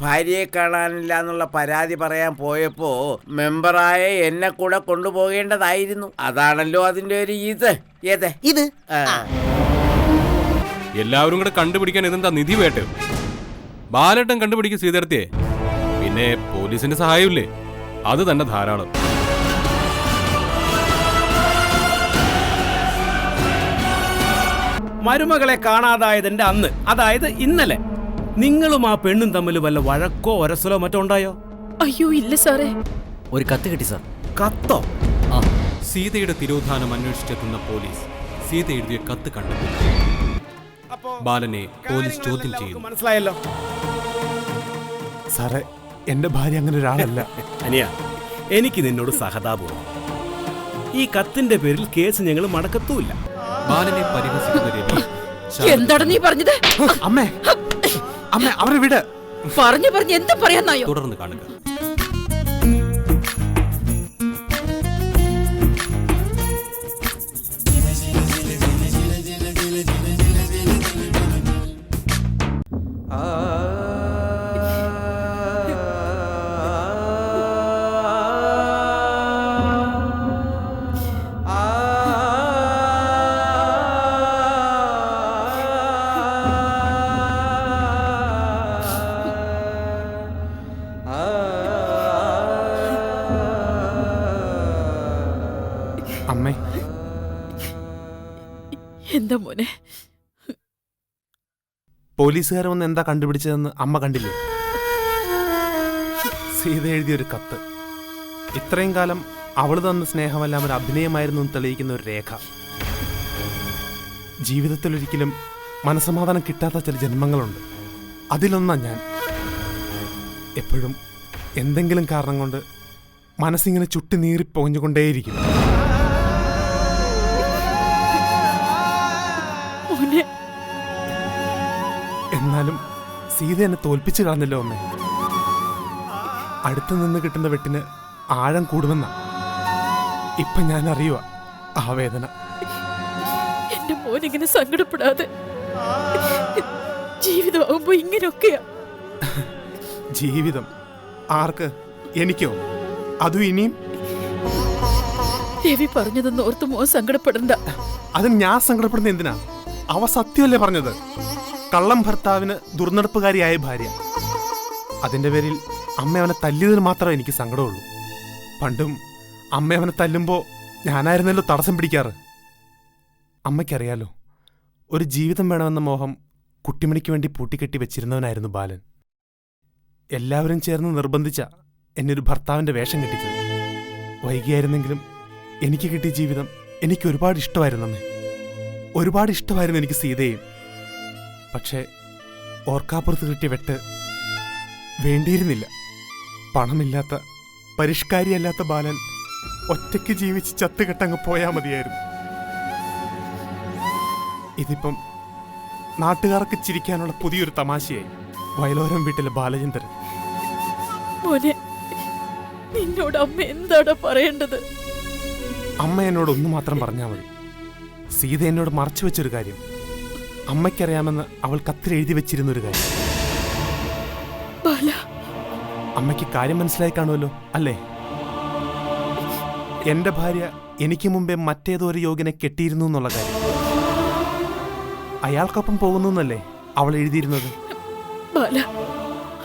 ഭാര്യയെ കാണാനില്ല എന്നുള്ള പരാതി പറയാൻ പോയപ്പോ മെമ്പറായ എന്നെ കൂടെ കൊണ്ടുപോകേണ്ടതായിരുന്നു. അതാണല്ലോ അതിന്റെ ഒരു ഇത് എല്ലാവരും കൂടെ കണ്ടുപിടിക്കാൻ ഇതെന്താ നിധി വേട്ട? ബാലേട്ടൻ കണ്ടുപിടിക്കും സീതർത്തിയെ, പിന്നെ പോലീസിന്റെ സഹായമില്ലേ, അത് തന്നെ ധാരാളം. മരുമകളെ കാണാതായതിന്റെ അന്ന്, അതായത് ഇന്നലെ, നിങ്ങളും ആ പെണ്ണും തമ്മിൽ വല്ല വഴക്കോ ഒരസലോ മറ്റോ ഉണ്ടായോ? അയ്യോ ഇല്ല സാറേ. ഒരു കത്ത് കിട്ടി സാർ. കത്തോ? സീതയുടെ തിരോധാനം അന്വേഷിച്ചെത്തുന്ന പോലീസ് സീത എഴുതിയ കത്ത് കണ്ടെത്തി. ബാലനെ പോലീസ് ചോദ്യം ചെയ്യുന്നു. മനസ്സിലായല്ലോ സാറേ, എന്റെ ഭാര്യ അങ്ങനെ ഒരാളല്ല. അനിയ, എനിക്ക് നിന്നോട് സഹതാപവും. ഈ കത്തിന്റെ പേരിൽ കേസ് ഞങ്ങൾ മടക്കത്തുമില്ല. ബാലനെ പരിഹസിക്കുന്ന രവി എന്താണ് നീ പറഞ്ഞത്? അമ്മേ, അമ്മേ, അവരെ വിട്. പറഞ്ഞു എന്താ പറയാന്നായോ? തുടർന്ന് കാണുക. അമ്മേ, എന്താ മോനെ? പോലീസുകാർ വന്ന് എന്താ കണ്ടുപിടിച്ചതെന്ന് അമ്മ കണ്ടില്ലേ? സീത എഴുതിയൊരു കത്ത്. ഇത്രയും കാലം അവള് തന്ന സ്നേഹമെല്ലാം ഒരു അഭിനയമായിരുന്നു എന്ന് തെളിയിക്കുന്ന ഒരു രേഖ. ജീവിതത്തിലൊരിക്കലും മനസ്സമാധാനം കിട്ടാത്ത ചില ജന്മങ്ങളുണ്ട്. അതിലൊന്നാ ഞാൻ. എപ്പോഴും എന്തെങ്കിലും കാരണം കൊണ്ട് മനസ്സിങ്ങനെ ചുട്ടി നീറിപ്പോഞ്ഞുകൊണ്ടേയിരിക്കും. എന്നാലും സീത എന്നെ തോൽപ്പിച്ചു കളഞ്ഞല്ലോ അമ്മേ. അടുത്ത് നിന്ന് കിട്ടുന്ന വെട്ടിന് ആഴം കൂടുമെന്ന ഇപ്പൊ ഞാൻ അറിയുക ആ വേദന. എന്റെ മോനിങ്ങനെ സങ്കടപ്പെടാതെ. ജീവിതമാകുമ്പോ ഇങ്ങനെയൊക്കെയാ. ജീവിതം ആർക്ക്? എനിക്കോ? അതും ഇനിയും? രവി പറഞ്ഞതൊന്നും ഓർത്ത് മോൻ സങ്കടപ്പെടണ്ട. അതിന് ഞാൻ സങ്കടപ്പെടുന്ന എന്തിനാ? അവ സത്യമല്ലേ പറഞ്ഞത്? കള്ളം ഭർത്താവിന് ദുർനടപ്പുകാരിയായ ഭാര്യ. അതിന്റെ പേരിൽ അമ്മ അവനെ തല്ലിയതിന് മാത്രമേ എനിക്ക് സങ്കടമുള്ളൂ. പണ്ടും അമ്മ അവനെ തല്ലുമ്പോൾ ഞാനായിരുന്നല്ലോ തടസ്സം പിടിക്കാറ്. അമ്മയ്ക്കറിയാലോ, ഒരു ജീവിതം വേണമെന്ന മോഹം കുട്ടിമണിക്ക് വേണ്ടി പൂട്ടിക്കെട്ടി വെച്ചിരുന്നവനായിരുന്നു ബാലൻ. എല്ലാവരും ചേർന്ന് നിർബന്ധിച്ച എന്നെ ഒരു ഭർത്താവിന്റെ വേഷം കെട്ടിച്ചത്. വൈകിയായിരുന്നെങ്കിലും എനിക്ക് കിട്ടിയ ജീവിതം എനിക്ക് ഒരുപാട് ഇഷ്ടമായിരുന്നമ്മേ. ഒരുപാട് ഇഷ്ടമായിരുന്നു എനിക്ക് സീതയും. പക്ഷേ ഓർക്കാപ്പുറത്ത് കിട്ടിയ വെട്ട് വേണ്ടിയിരുന്നില്ല. പണമില്ലാത്ത, പരിഷ്കാരിയല്ലാത്ത ബാലൻ ഒറ്റയ്ക്ക് ജീവിച്ച് ചത്തുകെട്ടങ്ങ് പോയാൽ മതിയായിരുന്നു. ഇതിപ്പം നാട്ടുകാർക്ക് ചിരിക്കാനുള്ള പുതിയൊരു തമാശയായി. വയലോരം വീട്ടിലെ ബാലചന്ദ്രൻ. മോനെ, നിന്നോട് അമ്മ എന്താണ് പറയേണ്ടത്? അമ്മ എന്നോട് ഒന്നു മാത്രം പറഞ്ഞാൽ മതി. സീത എന്നോട് മറച്ചു വെച്ചൊരു കാര്യം, അമ്മയ്ക്കറിയാമെന്ന് അവൾ കത്തിലെഴുതി വെച്ചിരുന്നൊരു കാര്യം. അമ്മയ്ക്ക് കാര്യം മനസ്സിലായി കാണുമല്ലോ അല്ലേ? എന്റെ ഭാര്യ എനിക്ക് മുമ്പേ മറ്റേതോ ഒരു യോഗ്യനെ കെട്ടിയിരുന്നു എന്നുള്ള കാര്യം. അയാൾക്കൊപ്പം പോകുന്നു എന്നല്ലേ അവൾ എഴുതിയിരുന്നത്?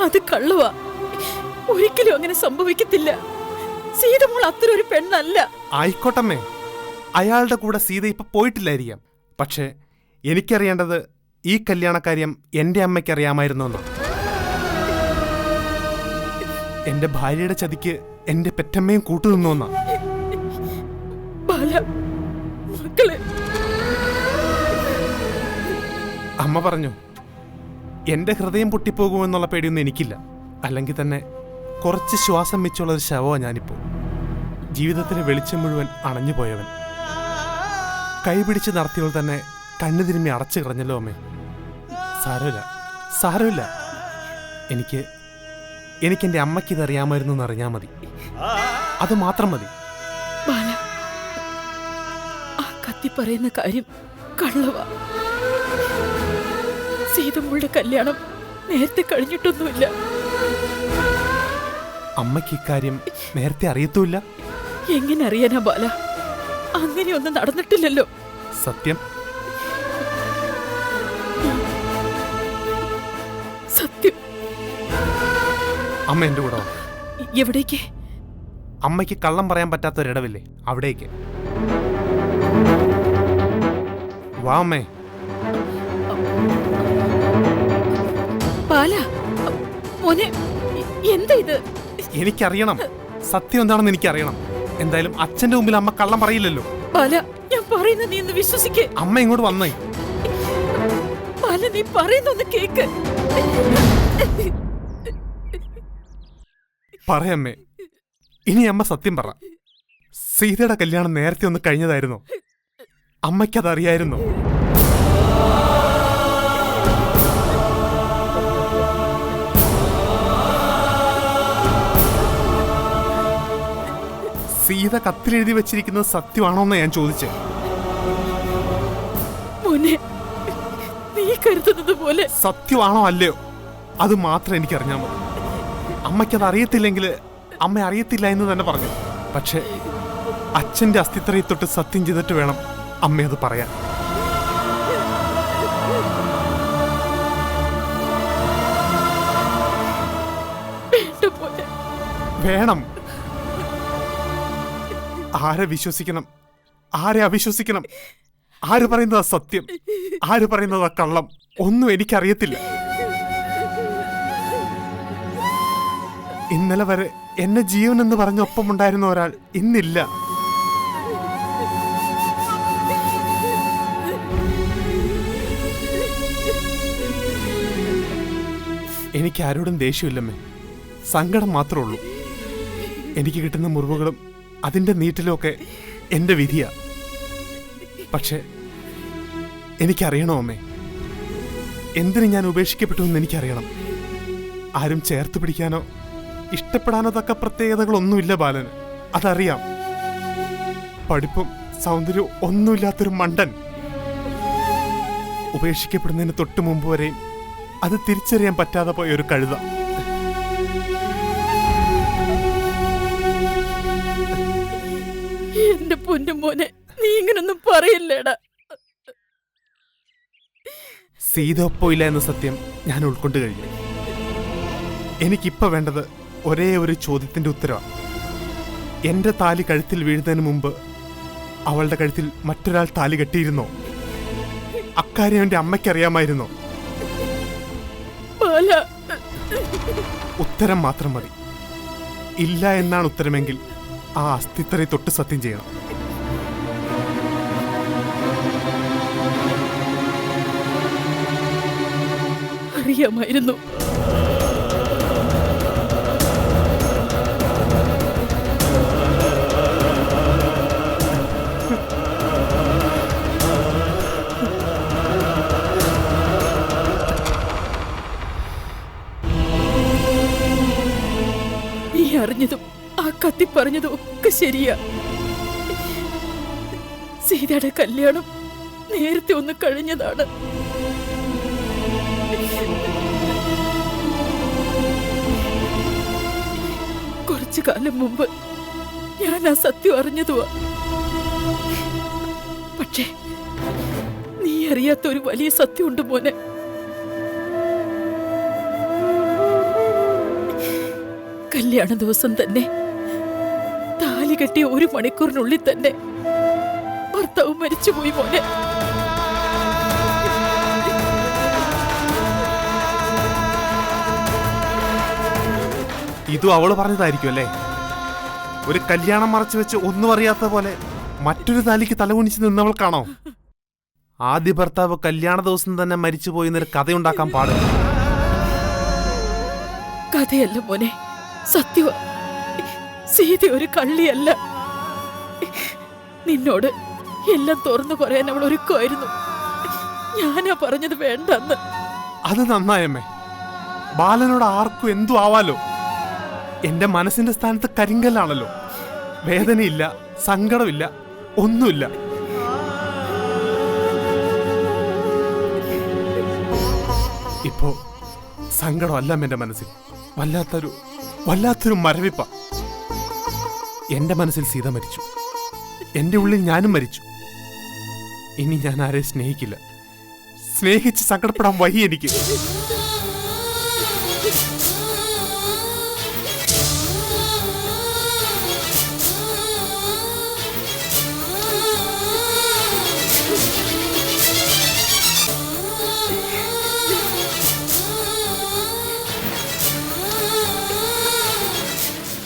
അത് കള്ളുവാ. ഒരിക്കലും അങ്ങനെ സംഭവിക്കത്തില്ല. സീതമോൾ അത്ര ഒരു പെണ്ണല്ല. ആയിക്കോട്ടമ്മേ, അയാളുടെ കൂടെ സീത ഇപ്പൊ പോയിട്ടില്ലായിരിക്കാം. പക്ഷേ എനിക്കറിയേണ്ടത് ഈ കല്യാണക്കാര്യം എന്റെ അമ്മയ്ക്ക് അറിയാമായിരുന്നു എന്നാ. എന്റെ ഭാര്യയുടെ ചതിക്ക് എന്റെ പെറ്റമ്മയും കൂട്ടുനിന്നു എന്നാ. അമ്മ പറഞ്ഞു, എന്റെ ഹൃദയം പൊട്ടിപ്പോകുമെന്നുള്ള പേടിയൊന്നും എനിക്കില്ല. അല്ലെങ്കിൽ തന്നെ കുറച്ച് ശ്വാസം വെച്ചുള്ള ഒരു ശവമാണ് ഞാനിപ്പോ. ജീവിതത്തിലെ വെളിച്ചം മുഴുവൻ അണഞ്ഞുപോയവൻ. കൈപിടിച്ച് നടത്തിയവൾ തന്നെ കണ്ണു തിരുമ്മി അടച്ചു കളഞ്ഞല്ലോ അമ്മേ. സാരമില്ല. എനിക്കെന്റെ അമ്മയ്ക്ക് ഇതറിയാമായിരുന്നു എന്നറിഞ്ഞാൽ മതി. അത് മാത്രം മതി. ആ കത്തി പറയുന്ന കാര്യം കള്ളവാ. സീതമ്മളുടെ കല്യാണം നേരത്തെ കഴിഞ്ഞിട്ടൊന്നുമില്ല. അമ്മയ്ക്ക് ഇക്കാര്യം നേരത്തെ അറിയത്തുമില്ല? എങ്ങനെ അറിയാനാ ബാല? അങ്ങനെയൊന്നും നടന്നിട്ടില്ലല്ലോ. സത്യം? സത്യം. അമ്മ എന്റെ കൂടെ വാ. എവിടേക്ക്? അമ്മയ്ക്ക് കള്ളം പറയാൻ പറ്റാത്തൊരിടവില്ലേ, അവിടേക്ക് വാ അമ്മേ. ബാല മോനെ, എന്താ ഇത്? എനിക്കറിയണം, സത്യം എന്താണെന്ന് എനിക്കറിയണം. എന്തായാലും അച്ഛന്റെ മുമ്പിൽ അമ്മ കള്ളം പറയില്ലല്ലോ. ബാല, ഞാൻ പറയുന്ന നീ ഒന്ന് വിശ്വസിക്കേ. അമ്മ ഇങ്ങോട്ട് വന്നേ. ബാല, നീ പറയുന്നൊന്ന് കേക്ക്. പറയമ്മേ, ഇനി അമ്മ സത്യം പറ. സീതയുടെ കല്യാണം നേരത്തെ ഒന്ന് കഴിഞ്ഞതായിരുന്നോ? അമ്മയ്ക്കതറിയായിരുന്നോ? സീത കത്തിലെഴുതി വെച്ചിരിക്കുന്നത് സത്യമാണോന്ന് ഞാൻ ചോദിച്ചേ. മോനെ, നീ കരുതുന്നത് പോലെ സത്യമാണോ അല്ലയോ അത് മാത്രം എനിക്കറിഞ്ഞാൽ മതി. അമ്മയ്ക്കത് അറിയത്തില്ലെങ്കിൽ അമ്മ അറിയത്തില്ല എന്ന് തന്നെ പറഞ്ഞു. പക്ഷെ അച്ഛന്റെ അസ്ഥിത്രയിൽ തൊട്ട് സത്യം ചെയ്തിട്ട് വേണം അമ്മ അത് പറയാൻ. വേണം. ആരെ വിശ്വസിക്കണം, ആരെ അവിശ്വസിക്കണം, ആര് പറയുന്നതാ സത്യം, ആര് പറയുന്നതാ കള്ളം, ഒന്നും എനിക്കറിയത്തില്ല. ഇന്നലെ വരെ എന്നെ ജീവൻ എന്ന് പറഞ്ഞ ഒപ്പമുണ്ടായിരുന്ന ഒരാൾ ഇന്നില്ല. എനിക്ക് ആരോടും ദേഷ്യമില്ലമ്മേ, സങ്കടം മാത്രമേ ഉള്ളൂ. എനിക്ക് കിട്ടുന്ന മുറിവുകളും അതിന്റെ നീറ്റിലും ഒക്കെ എന്റെ വിധിയാ. പക്ഷെ എനിക്കറിയണോ അമ്മേ, എന്തിനു ഞാൻ ഉപേക്ഷിക്കപ്പെട്ടു എന്ന് എനിക്കറിയണം. ആരും ചേർത്ത് പിടിക്കാനോ ഇഷ്ടപ്പെടാനോ തക്ക പ്രത്യേകതകളൊന്നുമില്ല ബാലന്, അതറിയാം. പഠിപ്പും സൗന്ദര്യവും ഒന്നുമില്ലാത്തൊരു മണ്ടൻ. ഉപേക്ഷിക്കപ്പെടുന്നതിന് തൊട്ടു മുമ്പ് വരെയും അത് തിരിച്ചറിയാൻ പറ്റാതെ പോയ ഒരു കഴുത. എന്റെ പൊന്നു മോനെ, നീ ഇങ്ങനൊന്നും പറയില്ലേടാ. സീത ഒപ്പമില്ല എന്ന സത്യം ഞാൻ ഉൾക്കൊണ്ട് കഴിഞ്ഞു. എനിക്കിപ്പോ വേണ്ടത് ഒരേ ഒരു ചോദ്യത്തിന്റെ ഉത്തരവാണ്. എന്റെ താലി കഴുത്തിൽ വീഴുന്നതിന് മുമ്പ് അവളുടെ കഴുത്തിൽ മറ്റൊരാൾ താലി കെട്ടിയിരുന്നോ? അക്കാര്യം എന്റെ അമ്മയ്ക്കറിയാമായിരുന്നോ? ഉത്തരം മാത്രം മതി. ഇല്ല എന്നാണ് ഉത്തരമെങ്കിൽ ആ അസ്ഥിത്രയെ തൊട്ട് സത്യം ചെയ്യണം. അറിയാമായിരുന്നു. നീ അറിഞ്ഞതും ആ കത്തി പറഞ്ഞതും ഒക്കെ ശരിയാ. സീതയുടെ കല്യാണം നേരത്തെ ഒന്ന് കഴിഞ്ഞതാണ്. കുറച്ചു കാലം മുമ്പ് ഞാൻ ആ സത്യം അറിഞ്ഞതുവാ. പക്ഷേ നീ അറിയാത്ത ഒരു വലിയ സത്യമുണ്ട് മോനെ. കല്യാണ ദിവസം തന്നെ താലി കെട്ടിയ 1 മണിക്കൂറിനുള്ളിൽ തന്നെ ഭർത്താവ് മരിച്ചുപോയി മോനെ. ഇതും അവള് പറഞ്ഞതായിരിക്കും അല്ലേ? ഒരു കല്യാണം മറച്ചു വെച്ച് ഒന്നും അറിയാത്ത പോലെ മറ്റൊരു താലിക്ക് തലകുനിച്ച് നിന്നവൾക്കാണോ ആദ്യ ഭർത്താവ് കല്യാണ ദിവസം തന്നെ മരിച്ചുപോയി എന്നൊരു കഥയുണ്ടാക്കാൻ പാടില്ല. കഥയല്ല മോനെ, സത്യവാ. സീത ഒരു കള്ളിയല്ല. നിന്നോട് എല്ലാം തുറന്നു പറയാൻ അവൾ ഒരുക്കമായിരുന്നു. ഞാനാ പറഞ്ഞത് വേണ്ടെന്ന്. അത് നന്നായമ്മേ. ബാലനോട് ആർക്കും എന്തു ആവാലോ. എന്റെ മനസ്സിന്റെ സ്ഥാനത്ത് കരിങ്കല്ലാണല്ലോ. വേദനയില്ല, സങ്കടമില്ല, ഒന്നുമില്ല. ഇപ്പോ സങ്കടമല്ല എന്റെ മനസ്സിൽ, വല്ലാത്തൊരു വല്ലാത്തൊരു മരവിപ്പ. എന്റെ മനസ്സിൽ സീത മരിച്ചു, എന്റെ ഉള്ളിൽ ഞാനും മരിച്ചു. ഇനി ഞാൻ ആരെയും സ്നേഹിക്കില്ല. സ്നേഹിച്ച് സങ്കടപ്പെടാൻ വയ്യ എനിക്ക്.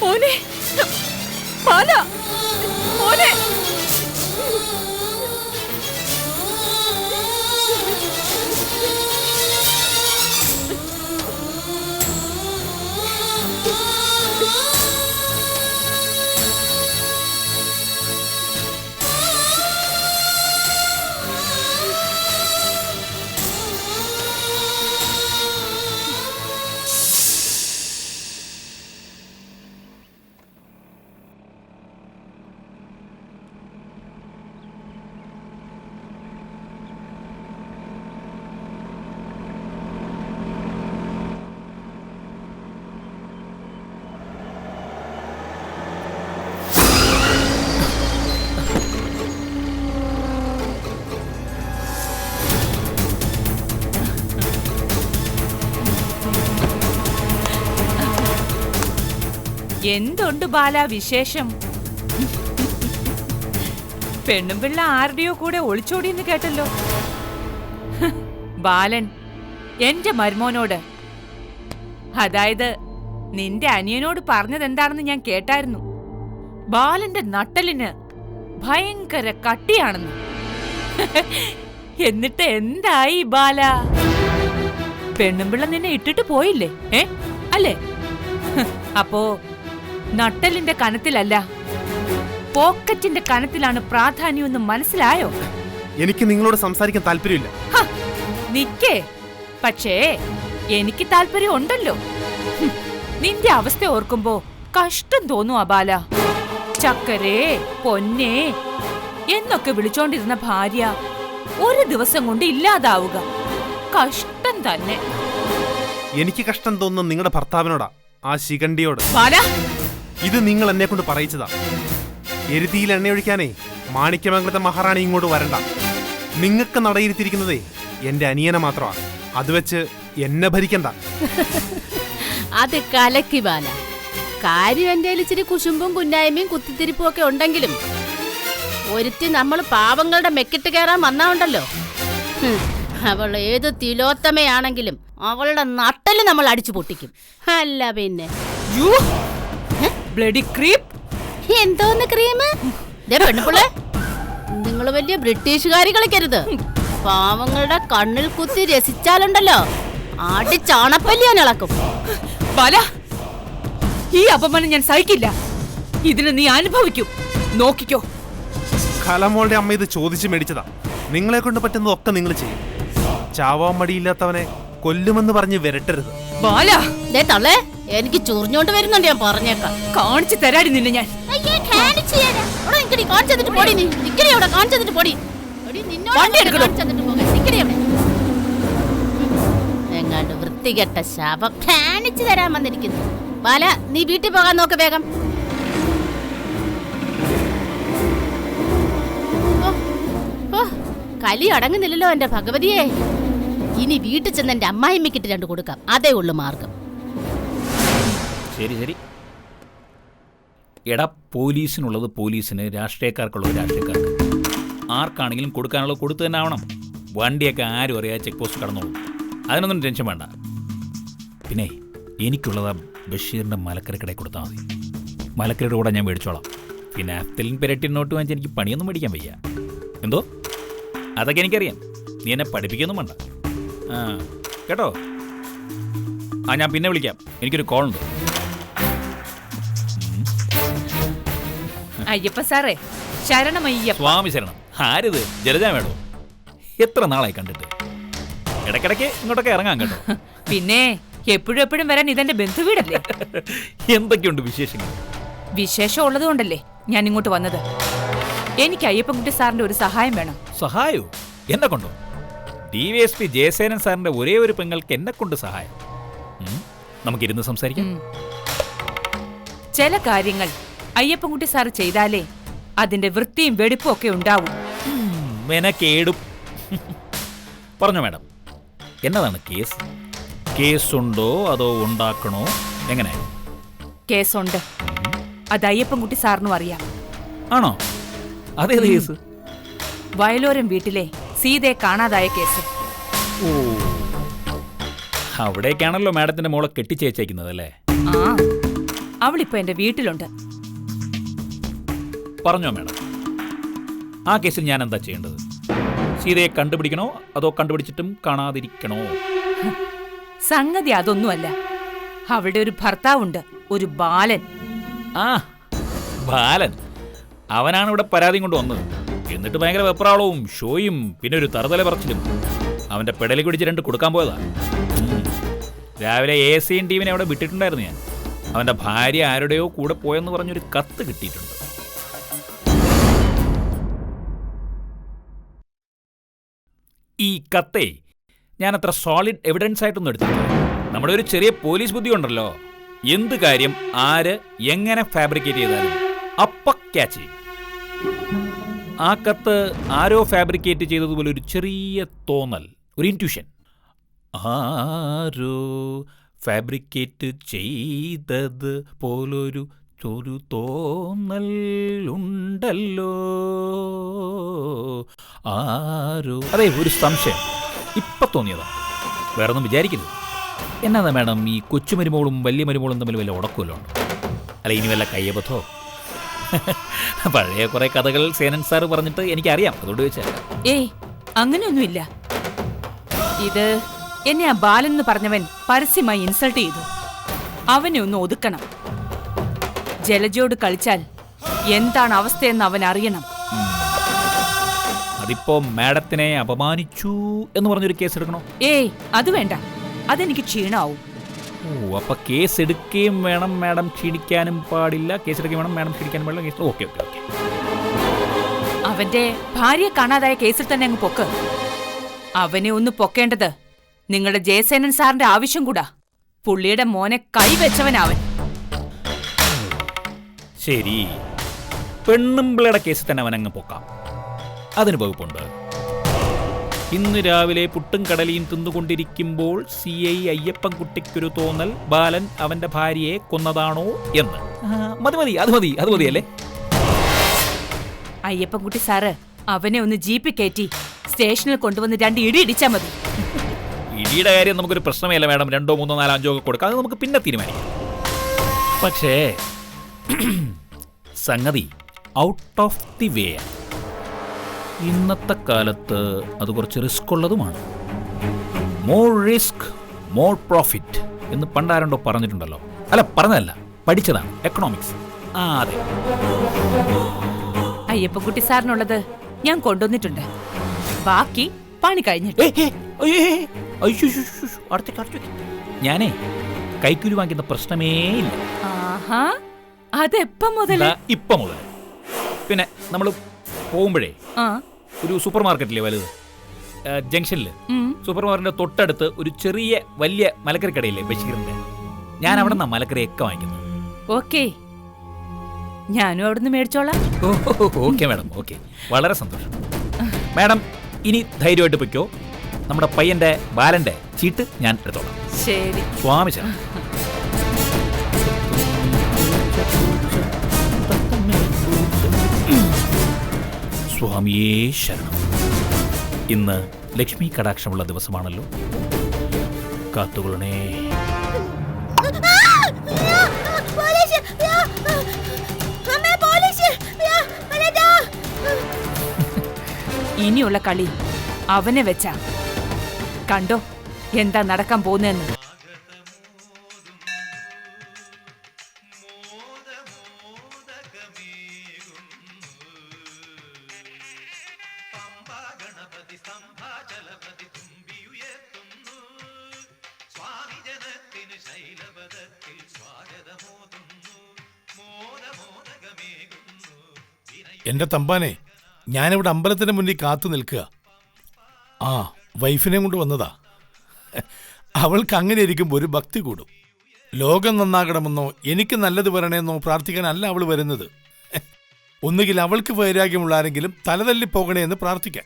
മോനെ, ബാല, മോനെ. എന്തുണ്ട് ബാല വിശേഷം? പെണ്ണും പിള്ള ആരുടെയോ കൂടെ ഒളിച്ചോടിയെന്ന് കേട്ടല്ലോ. ബാലൻ എന്റെ മരുമോനോട്, അതായത് നിന്റെ അനിയനോട് പറഞ്ഞത് എന്താണെന്ന് ഞാൻ കേട്ടായിരുന്നു. ബാലന്റെ നട്ടലിന് ഭയങ്കര കട്ടിയാണെന്ന്. എന്നിട്ട് എന്തായി ബാല? പെണ്ണും പിള്ള നിന്നെ ഇട്ടിട്ട് പോയില്ലേ? അല്ലേ? അപ്പോ നട്ടലിന്റെ കനത്തിലല്ല, പോക്കറ്റിന്റെ കനത്തിലാണ് പ്രാധാന്യമെന്ന് മനസ്സിലായോ? എനിക്ക് നിങ്ങളോട് സംസാരിക്കാൻ താല്പര്യമില്ല. നിക്കേ, പക്ഷേ എനിക്ക് താല്പര്യം ഉണ്ടല്ലോ. നിന്റെ അവസ്ഥ ഓർക്കുമ്പോ കഷ്ടം തോന്നും അബാല. ചക്കരേ, പൊന്നേ എന്നൊക്കെ വിളിച്ചോണ്ടിരുന്ന ഭാര്യ ഒരു ദിവസം കൊണ്ട് ഇല്ലാതാവുക കഷ്ടം തന്നെ. എനിക്ക് കഷ്ടം തോന്നുന്ന നിങ്ങളുടെ ഭർത്താവിനോടാ, ആ ശിഖണ്ഡിയോട്. ബാല, ഇത് നിങ്ങൾ എന്നെ കൊണ്ട് പറയിച്ചതാ. എരുതിയിൽ എണ്ണയൊഴിക്കാനേ മാണിക്യമംഗലത്തെ മഹാറാണി ഇങ്ങോട്ട് വരണ്ട. നിങ്ങൾക്ക് നടയിരുത്തിയിരിക്കുന്നതേ എന്റെ അനിയനെ മാത്രമാണ്. അത് വെച്ച് എന്നെ ഭരിക്കണ്ട. അത് കലക്കി ബാല. കാര്യം എന്റെ ഇച്ചിരി കുശുമ്പും കുന്നായ്മയും കുത്തിത്തിരിപ്പും ഒക്കെ ഉണ്ടെങ്കിലും ഒരുത്തി നമ്മൾ പാവങ്ങളുടെ മെക്കിട്ട് കയറാൻ വന്നാണ്ടല്ലോ, അവൾ ഏത് തിലോത്തമയാണെങ്കിലും അവളുടെ നട്ടല് നമ്മൾ അടിച്ചു പൊട്ടിക്കും. അല്ല പിന്നെ എന്തോന്ന് ക്രീം? പെണ്ണുപിള്ളേ, നിങ്ങൾ വലിയ ബ്രിട്ടീഷുകാരി കളിക്കരുത്. പാവങ്ങളുടെ കണ്ണിൽ കുത്തി രസിച്ചാലുണ്ടല്ലോ ആട്ടി ചാണപ്പല്ലി ഞാൻ ഇളക്കും. ബാല, ഈ അപമാനം ഞാൻ സഹിക്കില്ല. ഇതിന് നീ അനുഭവിക്കും, നോക്കിക്കോ. കലമോളുടെ അമ്മ ഇത് ചോദിച്ചു മേടിച്ചതാ. നിങ്ങളെ കൊണ്ട് പറ്റുന്നതൊക്കെ നിങ്ങൾ ചെയ്യും. ചാവാൻ മടിയില്ലാത്തവനെ കൊല്ലുമെന്ന് പറഞ്ഞ് വിരട്ടരുത്. ബാല, തള്ളേ, എനിക്ക് ചൊറിഞ്ഞോണ്ട് വരുന്നുണ്ട്. ഞാൻ പറഞ്ഞേക്കാം. കാണിച്ചു തരാടി നിന്നെ ഞാൻ. എങ്ങാണ്ട് വൃത്തികെട്ട ശാപം കാണിച്ചു തരാൻ വന്നിരിക്കുന്നു. ബാല, നീ വീട്ടിൽ പോകാൻ നോക്ക് വേഗം. കലി അടങ്ങുന്നില്ലല്ലോ എന്റെ ഭഗവതിയെ. ഇനി വീട്ടിൽ ചെന്ന് എന്റെ അമ്മായിമ്മക്കിട്ട് രണ്ട് കൊടുക്കാം. അതേ ഉള്ളു മാർഗം. ശരി ശരി. എടാ, പോലീസിനുള്ളത് പോലീസിന്, രാഷ്ട്രീയക്കാർക്കുള്ളത് രാഷ്ട്രീയക്കാർക്ക്. ആർക്കാണെങ്കിലും കൊടുക്കാനുള്ളത് കൊടുത്തു തന്നെ ആവണം. വണ്ടിയൊക്കെ ആരും അറിയാതെ ചെക്ക് പോസ്റ്റ് കടന്നോളൂ. അതിനൊന്നും ടെൻഷൻ വേണ്ട. പിന്നെ എനിക്കുള്ളത് ബഷീറിൻ്റെ മലക്കരക്കടയിൽ കൊടുത്താൽ മതി. മലക്കരയുടെ കൂടെ ഞാൻ മേടിച്ചോളാം. പിന്നെ അഫ്തലിൻ പെരട്ടി നോട്ട് വാങ്ങിച്ച് എനിക്ക് പണിയൊന്നും മേടിക്കാൻ വയ്യ. എന്തോ? അതൊക്കെ എനിക്കറിയാം. നീ എന്നെ പഠിപ്പിക്കൊന്നും വേണ്ട. കേട്ടോ? ഞാൻ പിന്നെ വിളിക്കാം. എനിക്കൊരു കോൾ ഉണ്ട്. അയ്യപ്പ സാറേ, ശരണമയ്യപ്പ. സ്വാമി ശരണം. ആരിത്? ജലജ വേണോ? എത്ര നാളായി കണ്ടിട്ട്. ഇടയ്ക്കിടയ്ക്ക് ഇങ്ങോട്ടൊക്കെ ഇറങ്ങാൻ കേട്ടോ. പിന്നെ എപ്പോഴും എപ്പോഴും വരാൻ ഇതെന്റെ ബന്ധുവീടല്ലേ. എന്തൊക്കെയുണ്ട് വിശേഷങ്ങൾ? വിശേഷം ഉള്ളത് കൊണ്ടല്ലേ ഞാൻ ഇങ്ങോട്ട് വന്നത്. എനിക്ക് അയ്യപ്പൻകുട്ടി സാറിന്റെ ഒരു സഹായം വേണം. സഹായോ? എന്നെ കൊണ്ടോ? DVSP ജയസേനൻ സാറിന്റെ ഒരേ ഒരു പെങ്ങൾക്ക് എന്നെ കൊണ്ട് സഹായം. നമുക്കിരുന്ന് സംസാരിക്കാം. ചില കാര്യങ്ങൾ അയ്യപ്പൻകുട്ടി സാർ ചെയ്താലേ അതിന്റെ വൃത്തിയും വെടിപ്പും ഒക്കെ ഉണ്ടാവും. മെനക്കേടും. പറഞ്ഞോ മാഡം, എന്നതാണ് കേസ്? കേസുണ്ടോ അതോ ഉണ്ടാക്കണോ? എങ്ങനെ? കേസുണ്ട്. അത് അയ്യപ്പൻകുട്ടി സാറിനും അറിയാം. ആണോ? അതേത് കേസ്? വയലോരം വീട്ടിലെ സീതയെ കാണാതായ കേസ്. ഓ, അവിടേക്കാണല്ലോ മാഡത്തിന്റെ മോളെ കെട്ടിച്ചേച്ചേക്കുന്നത് അല്ലേ? ആ, അവളിപ്പോ എന്റെ വീട്ടിലുണ്ട്. പറഞ്ഞോ മാഡം, ആ കേസിൽ ഞാൻ എന്താ ചെയ്യേണ്ടത്? സീതയെ കണ്ടുപിടിക്കണോ അതോ കണ്ടുപിടിച്ചിട്ടും കാണാതിരിക്കണോ? സംഗതി അതൊന്നുമല്ല. അവളുടെ ഒരു ഭർത്താവുണ്ട്, ഒരു ബാലൻ. ആ, ബാലൻ. അവനാണ് ഇവിടെ പരാതി കൊണ്ട് വന്നത്. എന്നിട്ട് ഭയങ്കര വെപ്രാളവും ഷോയും പിന്നെ ഒരു തറുതല പറച്ചിലും. അവന്റെ പെടലി കുടിച്ച് 2 കൊടുക്കാൻ പോയതാ. രാവിലെ ASIN ടീമിനെ അവിടെ വിട്ടിട്ടുണ്ടായിരുന്നു ഞാൻ. അവന്റെ ഭാര്യ ആരുടെയോ കൂടെ പോയെന്ന് പറഞ്ഞൊരു കത്ത് കിട്ടിയിട്ടുണ്ട്. ഈ കത്തേ ഞാൻ അത്ര സോളിഡ് എവിഡൻസ് ആയിട്ടൊന്നും എടുത്തിട്ടില്ല. നമ്മുടെ ഒരു ചെറിയ പോലീസ് ബുദ്ധി ഉണ്ടല്ലോ, എന്ത് കാര്യം ആര് എങ്ങനെ ഫാബ്രിക്കേറ്റ് ചെയ്താലും അപ്പ ക്യാച്ച് ചെയ്യും. ആ കത്ത് ആരോ ഫാബ്രിക്കേറ്റ് ചെയ്തതുപോലെ ഒരു ചെറിയ തോന്നൽ, ഒരു ഇൻറ്റ്യൂഷൻ. ആരോ ഫാബ്രിക്കേറ്റ് ചെയ്തത് പോലൊരു തോന്നൽ ഉണ്ടല്ലോ. ആരോ, അതെ, ഒരു സംശയം ഇപ്പൊ തോന്നിയതാ, വേറൊന്നും വിചാരിക്കരുത്. എന്നാ മാഡം, ഈ കൊച്ചുമരുമോളും വലിയ മരുമോളും തമ്മിൽ വല്ല ഉടക്കുമല്ലോ ഉണ്ടോ? അല്ല ഇനി വല്ല കയ്യബദ്ധോ? പഴയ കുറെ കഥകൾ സേനൻ സാർ പറഞ്ഞിട്ട് എനിക്കറിയാം, അതുകൊണ്ട് ചോദിച്ചാൽ. ഏയ്, അങ്ങനെയൊന്നുമില്ല. ഇത് എന്നെ ആ ബാലൻ എന്ന് പറഞ്ഞവൻ പരസ്യമായി ഇൻസൾട്ട് ചെയ്തു. അവനെ ഒന്ന് ഒതുക്കണം. ജലജയോട് കളിച്ചാൽ എന്താണ് അവസ്ഥയെന്ന് അവൻ അറിയണം. അതിപ്പോ മാഡത്തിനെ അപമാനിച്ചു എന്ന് പറഞ്ഞൊരു കേസ് എടുക്കണോ? ഏയ്, അത് വേണ്ട. അതെനിക്ക് ക്ഷീണാവും. ഓ, അപ്പൊ കേസ് എടുക്കുകയും വേണം, മാഡം ക്ഷീണിക്കാനും പാടില്ല. കേസ് എടുക്കുകയും വേണം, മാഡം ക്ഷീണിക്കാനും പാടില്ല. Case okay okay okay. അവന്റെ ഭാര്യയെ കാണാതായ കേസിൽ തന്നെ അങ്ങ് പൊക്ക്. അവനെ ഒന്ന് പൊക്കേണ്ടത് നിങ്ങളുടെ ജയസേനൻ സാറിന്റെ ആവശ്യം കൂടാ. പുള്ളിയുടെ മോനെ കൈവച്ചവനവൻ. ശരി, പെണ്ണുമ്പിളയുടെ കേസിൽ തന്നെ അവനങ്ങ് പൊക്കാം. അതിന് വകുപ്പുണ്ട്. ഇന്ന് രാവിലെ പുട്ടും കടലയും തിന്നുകൊണ്ടിരിക്കുമ്പോൾ CI അയ്യപ്പൻകുട്ടിക്കൊരു തോന്നൽ ബാലൻ അവന്റെ ഭാര്യയെ കൊന്നതാണോ എന്ന്. മതി മതി, അത് മതി, അത് മതിയല്ലേ? അയ്യപ്പൻകുട്ടി സാറ് അവനെ ഒന്ന് ജീപ്പിൽ കയറ്റി സ്റ്റേഷനിൽ കൊണ്ടുവന്ന് 2 ഇടി ഇടിച്ചാ മതി. ഇടിയുടെ കാര്യം നമുക്കൊരു പ്രശ്നമേ അല്ല മാഡം. 2, 3, 4, 5 ഒക്കെ കൊടുക്കാം, അത് നമുക്ക് പിന്നെ തീരുമാനിക്കാം. പക്ഷേ സംഗതി ഔട്ട് ഓഫ് ദി വേ. ഇന്നത്തെ കാലത്ത് അത് കുറച്ച് റിസ്ക് ഉള്ളതുമാണ്. മോർ റിസ്ക് മോർ പ്രോഫിറ്റ് എന്ന് പണ്ടാരണ്ടോ പറഞ്ഞിട്ടുണ്ടല്ലോ. അല്ല, പറഞ്ഞതല്ല, പഠിച്ചതാണ്, എക്കണോമിക്സ്. ആ, അതെ. അയ്യപ്പൻകുട്ടി സാറിനുള്ളത് ഞാൻ കൊണ്ടുവന്നിട്ടുണ്ട്. ബാക്കി പണി കഴിഞ്ഞിട്ട്. ഞാനേ കൈക്കൂലി വാങ്ങിക്കുന്ന പ്രശ്നമേ ഇല്ല. ആഹാ, അതെപ്പം മുതല്? ഇപ്പം മുതൽ. പിന്നെ നമ്മൾ പോകുമ്പോഴേ ആ, ഒരു സൂപ്പർ മാർക്കറ്റില്ലേ വലുത്, ജംഗ്ഷനിൽ സൂപ്പർ മാർക്കറ്റിന്റെ തൊട്ടടുത്ത് ഒരു ചെറിയ വലിയ മലക്കറി കടയില്ലേ ബഷീറിന്റെ, ഞാൻ അവിടെ നിന്നാ മലക്കറിയൊക്കെ വാങ്ങിക്കുന്നത്. ഓക്കെ, ഞാനും അവിടുന്ന് മേടിച്ചോളാം. ഓക്കെ മാഡം, ഓക്കെ, വളരെ സന്തോഷം. മാഡം ഇനി ധൈര്യമായിട്ട് പൊയ്ക്കോ. നമ്മുടെ പയ്യന്റെ ബാലന്റെ ചീട്ട് ഞാൻ എടുത്തോളാം. ശരി സ്വാമി ശരണം. സ്വാമിയേ ശരണം. ഇന്ന് ലക്ഷ്മി കടാക്ഷമുള്ള ദിവസമാണല്ലോ. കാത്തുകൊള്ളണേ. ഇനിയുള്ള കളി അവനെ വെച്ചാ. കണ്ടോ എന്താ നടക്കാൻ പോകുന്നതെന്ന്. എന്റെ തമ്പാനെ, ഞാനിവിടെ അമ്പലത്തിന്റെ മുന്നിൽ കാത്തു നിൽക്കുക. വൈഫിനെ കൊണ്ട് വന്നതാ. അവൾക്ക് അങ്ങനെ ഇരിക്കുമ്പോൾ ഒരു ഭക്തി കൂടും. ലോകം നന്നാകണമെന്നോ എനിക്ക് നല്ലത് വരണേന്നോ പ്രാർത്ഥിക്കാനല്ല അവൾ വരുന്നത്. ഒന്നുകിൽ അവൾക്ക് വൈരാഗ്യമുള്ള ആരെങ്കിലും തലതല്ലി പോകണേ എന്ന് പ്രാർത്ഥിക്കാൻ,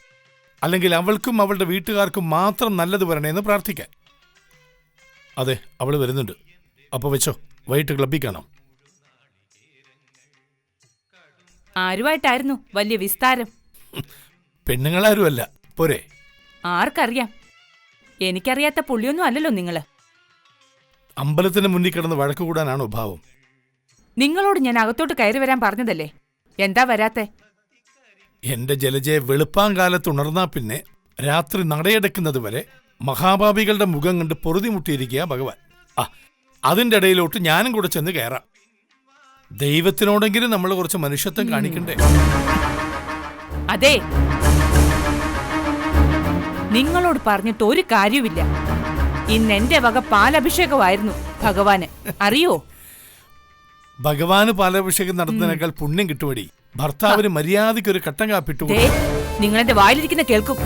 അല്ലെങ്കിൽ അവൾക്കും അവളുടെ വീട്ടുകാർക്കും മാത്രം നല്ലത് വരണേന്ന് പ്രാർത്ഥിക്കാൻ. അതെ, അവൾ വരുന്നുണ്ട്. അപ്പോൾ വെച്ചോ, വൈകിട്ട് ക്ലബ്ബിൽ കാണാം. ആരുമായിട്ടായിരുന്നു വലിയ വിസ്താരം? പെണ്ണുങ്ങളാരുമല്ല, പോരെ? ആർക്കറിയാം? എനിക്കറിയാത്ത പുള്ളിയൊന്നും അല്ലല്ലോ നിങ്ങള്. അമ്പലത്തിന് മുന്നിൽ കിടന്ന് വഴക്ക് കൂടാനാണോ ഭാവം? നിങ്ങളോട് ഞാൻ അകത്തോട്ട് കയറി വരാൻ പറഞ്ഞതല്ലേ, എന്താ വരാത്തെ? എന്റെ ജലജയെ വെളുപ്പാങ്കാലത്ത് ഉണർന്നാ പിന്നെ രാത്രി നടയെടുക്കുന്നത് വരെ മഹാഭാവികളുടെ മുഖം കണ്ട് പൊറുതിമുട്ടിയിരിക്കുക ഭഗവാൻ. അതിന്റെ ഇടയിലോട്ട് ഞാനും കൂടെ ചെന്ന് കയറാം. ദൈവത്തിനോടെങ്കിലും നമ്മൾ കുറച്ച് മനുഷ്യത്വം കാണിക്കണ്ടേ? അതെ, നിങ്ങളോട് പറഞ്ഞിട്ട് ഒരു കാര്യവുമില്ല. ഇന്ന് എന്റെ വക പാലഭിഷേകമായിരുന്നു ഭഗവാന്, അറിയോ? ഭഗവാന് പാലാഭിഷേകം നടത്തുന്നതിനേക്കാൾ പുണ്യം കിട്ടുമടി. ഭർത്താവിന് മര്യാദയ്ക്ക് ഒരു കട്ടൻ കാപ്പിട്ടു. നിങ്ങളെന്റെ വായിലിരിക്കുന്ന കേൾക്കും.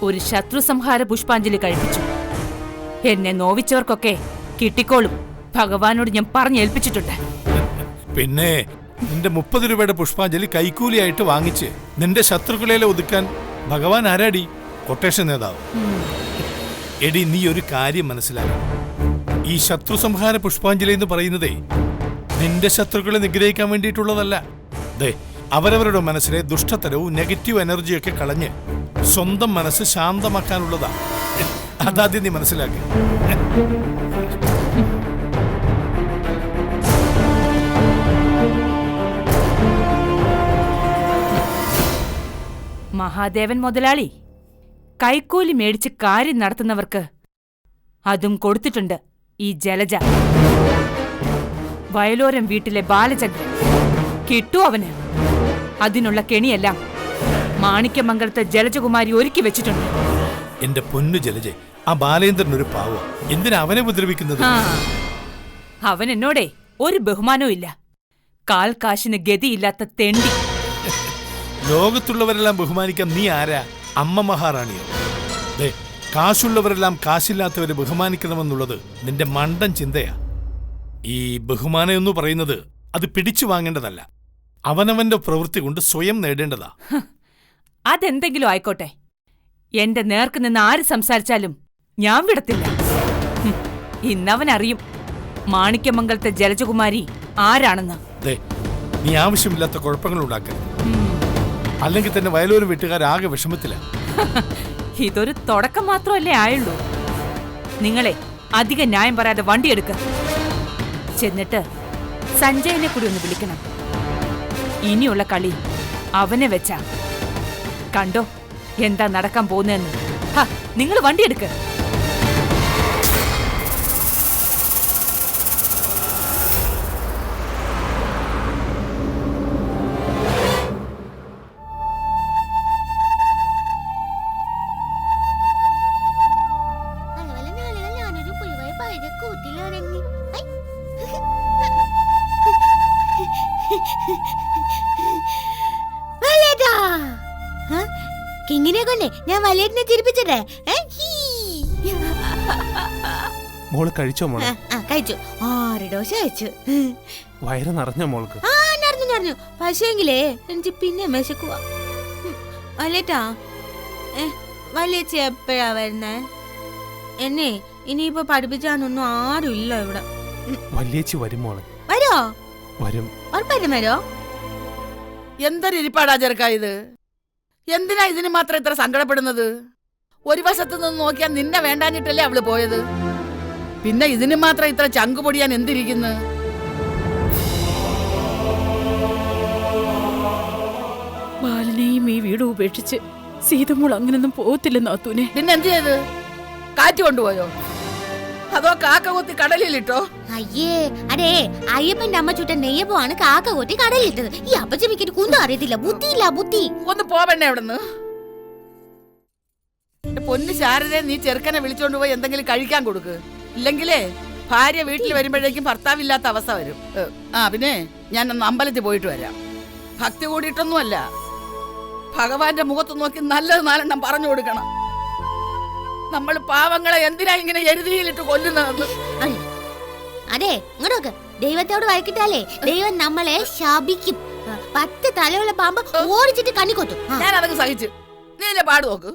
ഒരു ശത്രു സംഹാര പുഷ്പാഞ്ജലി കഴിപ്പിച്ചു. എന്നെ നോവിച്ചവർക്കൊക്കെ കിട്ടിക്കോളും, ഭഗവാനോട് ഞാൻ പറഞ്ഞേൽപ്പിച്ചിട്ടുണ്ട്. പിന്നെ നിന്റെ 30 രൂപയുടെ പുഷ്പാഞ്ജലി കൈക്കൂലിയായിട്ട് വാങ്ങിച്ച് നിന്റെ ശത്രുക്കളെ ഒതുക്കാൻ ഭഗവാൻ ആരാടി? കൊട്ടേഷൻ നേതാവ്. എടി, നീ ഒരു കാര്യം മനസ്സിലാക്കണം. ഈ ശത്രു സംഹാര പുഷ്പാഞ്ജലി എന്ന് പറയുന്നതേ നിന്റെ ശത്രുക്കളെ നിഗ്രഹിക്കാൻ വേണ്ടിയിട്ടുള്ളതല്ല. ദേ, അവരവരുടെ മനസ്സിലെ ദുഷ്ടതരവും നെഗറ്റീവ് എനർജിയൊക്കെ കളഞ്ഞ് സ്വന്തം മനസ്സ് ശാന്തമാക്കാനുള്ളതാ. അതാദ്യം നീ മനസ്സിലാക്കി. മഹാദേവൻ മുതലാളി കൈക്കൂലി മേടിച്ച് കാര്യം നടത്തുന്നവർക്ക് അതും കൊടുത്തിട്ടുണ്ട് ഈ ജലജ. വയലോരം വീട്ടിലെ ബാലചന്ദ്രൻ കിട്ടു അവന്. അതിനുള്ള കെണിയെല്ലാം മാണിക്യമംഗലത്തെ ജലജകുമാരി ഒരുക്കി വെച്ചിട്ടുണ്ട്. എന്റെ പൊന്നു ജലജെ, ആ ബാലേന്ദ്രൻ ഒരു പാവം. എന്തിനാ അവനെ ഉപദ്രവിക്കുന്നത്? അവൻ എന്നോടേ ഒരു ബഹുമാനവും ഇല്ല. കാൽ കാശിന് ഗതിയില്ലാത്ത തെണ്ടി. ലോകത്തുള്ളവരെല്ലാം ബഹുമാനിക്കാൻ നീ ആരാ? അമ്മ മഹാറാണിയോ? ദേ, കാശുള്ളവരെല്ലാം കാശില്ലാത്തവരെ ബഹുമാനിക്കണമെന്നുള്ളത് നിന്റെ മണ്ടൻ ചിന്തയാ. ഈ ബഹുമാനം എന്ന് പറയുന്നത് അത് പിടിച്ചു വാങ്ങേണ്ടതല്ല, അവനവന്റെ പ്രവൃത്തി കൊണ്ട് സ്വയം നേടേണ്ടതാ. അതെന്തെങ്കിലും ആയിക്കോട്ടെ, എന്റെ നേർക്ക് നിന്ന് ആര് സംസാരിച്ചാലും ഞാൻ വിടത്തില്ല. ഇന്നവനറിയും മാണിക്യമംഗലത്തെ ജലജകുമാരി ആരാണെന്ന്. നീ ആവശ്യമില്ലാത്ത കുഴപ്പങ്ങൾ ഉണ്ടാക്കരുത്, അല്ലെങ്കിൽ തന്നെ വയലൂര് വീട്ടുകാരാകെ വിഷമത്തില. ഇതൊരു തുടക്കം മാത്രമല്ലേ ആയുള്ളൂ. നിങ്ങളെ അധികം ന്യായം പറയാതെ വണ്ടിയെടുക്ക. ചെന്നിട്ട് സഞ്ജയനെ കൂടി ഒന്ന് വിളിക്കണം. ഇനിയുള്ള കളി അവനെ വെച്ചാ. കണ്ടോ എന്താ നടക്കാൻ പോകുന്നതെന്ന്. നിങ്ങൾ വണ്ടിയെടുക്ക. കിങ്ങിനെ കൊണ്ടേ ഞാൻ വലയേറ്റിനെ ചിരിപ്പിച്ചിട്ടേ. മോള് കഴിച്ചോ മോളെ? കഴിച്ചു, 6 ഡോസ് കഴിച്ചു. വയറ് നിറഞ്ഞോ മോൾക്ക്? നിറഞ്ഞു. പക്ഷേങ്കിലേ എനിക്ക് പിന്നെ വിശക്കുവാ. വല്യേട്ടാ, വല്യേച്ചി എപ്പോഴാ വരുന്നേ? എന്നെ ഇനിയിപ്പോ പഠിപ്പിച്ചാനൊന്നും ആരും ഇല്ല ഇവിടെ. വല്യേച്ചി വരും മോളെ. വരോ? വരും. ഉറപ്പായിട്ടും വരോ? എന്തൊരു ഇരിപ്പാടാ ചെറുക്കാ ഇത്. എന്തിനാ ഇതിന് മാത്രം ഇത്ര സങ്കടപ്പെടുന്നത്? ഒരു വശത്ത് നിന്ന് നോക്കിയാൽ നിന്നെ വേണ്ടാഞ്ഞിട്ടല്ലേ അവള് പോയത്. പിന്നെ ഇതിന് മാത്രം ഇത്ര ചങ്കു പൊടിയാൻ എന്തിരിക്കുന്നു? ബാലനെയും ഈ വീട് ഉപേക്ഷിച്ച് സീതമോൾ അങ്ങനൊന്നും പോകത്തില്ല നാത്തൂനെ. പിന്നെ എന്ത് ചെയ്ത്? കാറ്റ് കൊണ്ടുപോയോ? അതോ കാക്ക കൊത്തി കടലിലിട്ടോ? അയ്യേ, അടേ അയ്യപ്പന്റെ അമ്മ ചുട്ട നെയ്യപ്പമാണ് കാക്ക കൊത്തി കടലിലിട്ടത്. ഈ അപ്പച്ചമിക്കൊരു കുന്തും അറിയത്തില്ല, ബുദ്ധിയില്ല ബുദ്ധി. ഒന്ന് പോവണ്ണേ അവിടുന്ന്. പൊന്നു ശാരദയെ നീ ചെറുക്കനെ വിളിച്ചോണ്ട് പോയി എന്തെങ്കിലും കഴിക്കാൻ കൊടുക്ക്. ഇല്ലെങ്കിലേ ഭാര്യ വീട്ടിൽ വരുമ്പോഴേക്കും ഭർത്താവില്ലാത്ത അവസ്ഥ വരും. പിന്നെ ഞാൻ ഒന്ന് അമ്പലത്തിൽ പോയിട്ട് വരാം. ഭക്തി കൂടിയിട്ടൊന്നുമല്ല, ഭഗവാന്റെ മുഖത്ത് നോക്കി നല്ലത് 4 എണ്ണം പറഞ്ഞു കൊടുക്കണം. നമ്മൾ പാവങ്ങളെ എന്തിനാ ഇങ്ങനെ എരുതിയിലിട്ട് കൊല്ലുന്നതെന്ന്. അതെ ഇങ്ങോട്ടൊക്കെ ദൈവത്തോട് വഴക്കിട്ടാലേ ദൈവം നമ്മളെ ശാപിക്കും. 10 തലയുള്ള പാമ്പ് ഓടിച്ചിട്ട് കണ്ണിക്കൊത്തും. ഞാൻ അതൊക്കെ സഹിച്ചു. നീ ഇല്ലേ പാട് നോക്ക്.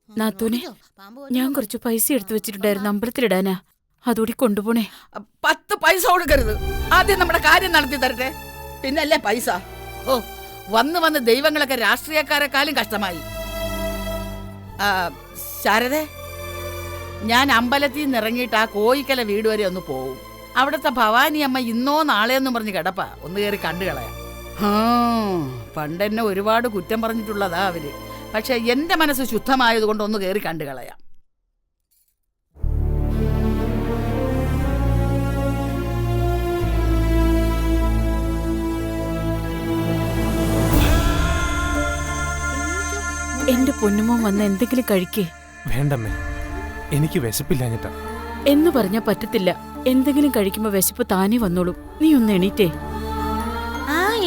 നാത്തൂനെ, ഞാൻ കുറച്ച് പൈസ എടുത്തു വെച്ചിട്ടുണ്ടായിരുന്നു അമ്പലത്തിലിടാനാ, അതുകൂടി കൊണ്ടുപോണേ. 10 പൈസ കൊടുക്കരുത്. ആദ്യം നമ്മുടെ കാര്യം നടത്തി തരട്ടെ, പിന്നല്ലേ പൈസ. ഓ, വന്ന് ദൈവങ്ങളൊക്കെ രാഷ്ട്രീയക്കാരെക്കാളും കഷ്ടമായി. ശാരദേ, ഞാൻ അമ്പലത്തിൽ നിന്ന് ഇറങ്ങിയിട്ട് ആ കോയിക്കല വീട് വരെ ഒന്ന് പോവും. അവിടുത്തെ ഭവാനി അമ്മ ഇന്നോ നാളെയെന്ന് പറഞ്ഞ് കിടപ്പാ, ഒന്ന് കയറി കണ്ടു കളയാം. പണ്ടെന്നെ ഒരുപാട് കുറ്റം പറഞ്ഞിട്ടുള്ളതാ അവര്. പക്ഷെ എന്റെ മനസ്സ് ശുദ്ധമായതുകൊണ്ട് ഒന്ന് കയറി കണ്ടു കളയാം. എന്റെ പൊന്നുമോൻ വന്ന് എന്തെങ്കിലും കഴിക്കേ. വേണ്ടമ്മേ, എനിക്ക് വിശപ്പില്ലാഞ്ഞിട്ടാ. എന്ന് പറഞ്ഞാ പറ്റത്തില്ല. എന്തെങ്കിലും കഴിക്കുമ്പോ വിശപ്പ് താനേ വന്നോളും. നീ ഒന്ന് എണീറ്റേ.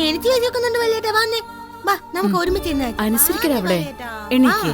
എനിക്ക് വിശക്കുന്നുണ്ട് വല്യേട്ടാ. വന്നേ, വാ നമുക്ക് ഒരുമിച്ച് അനുസരിക്കടാ അവളെ. എണീക്കേ.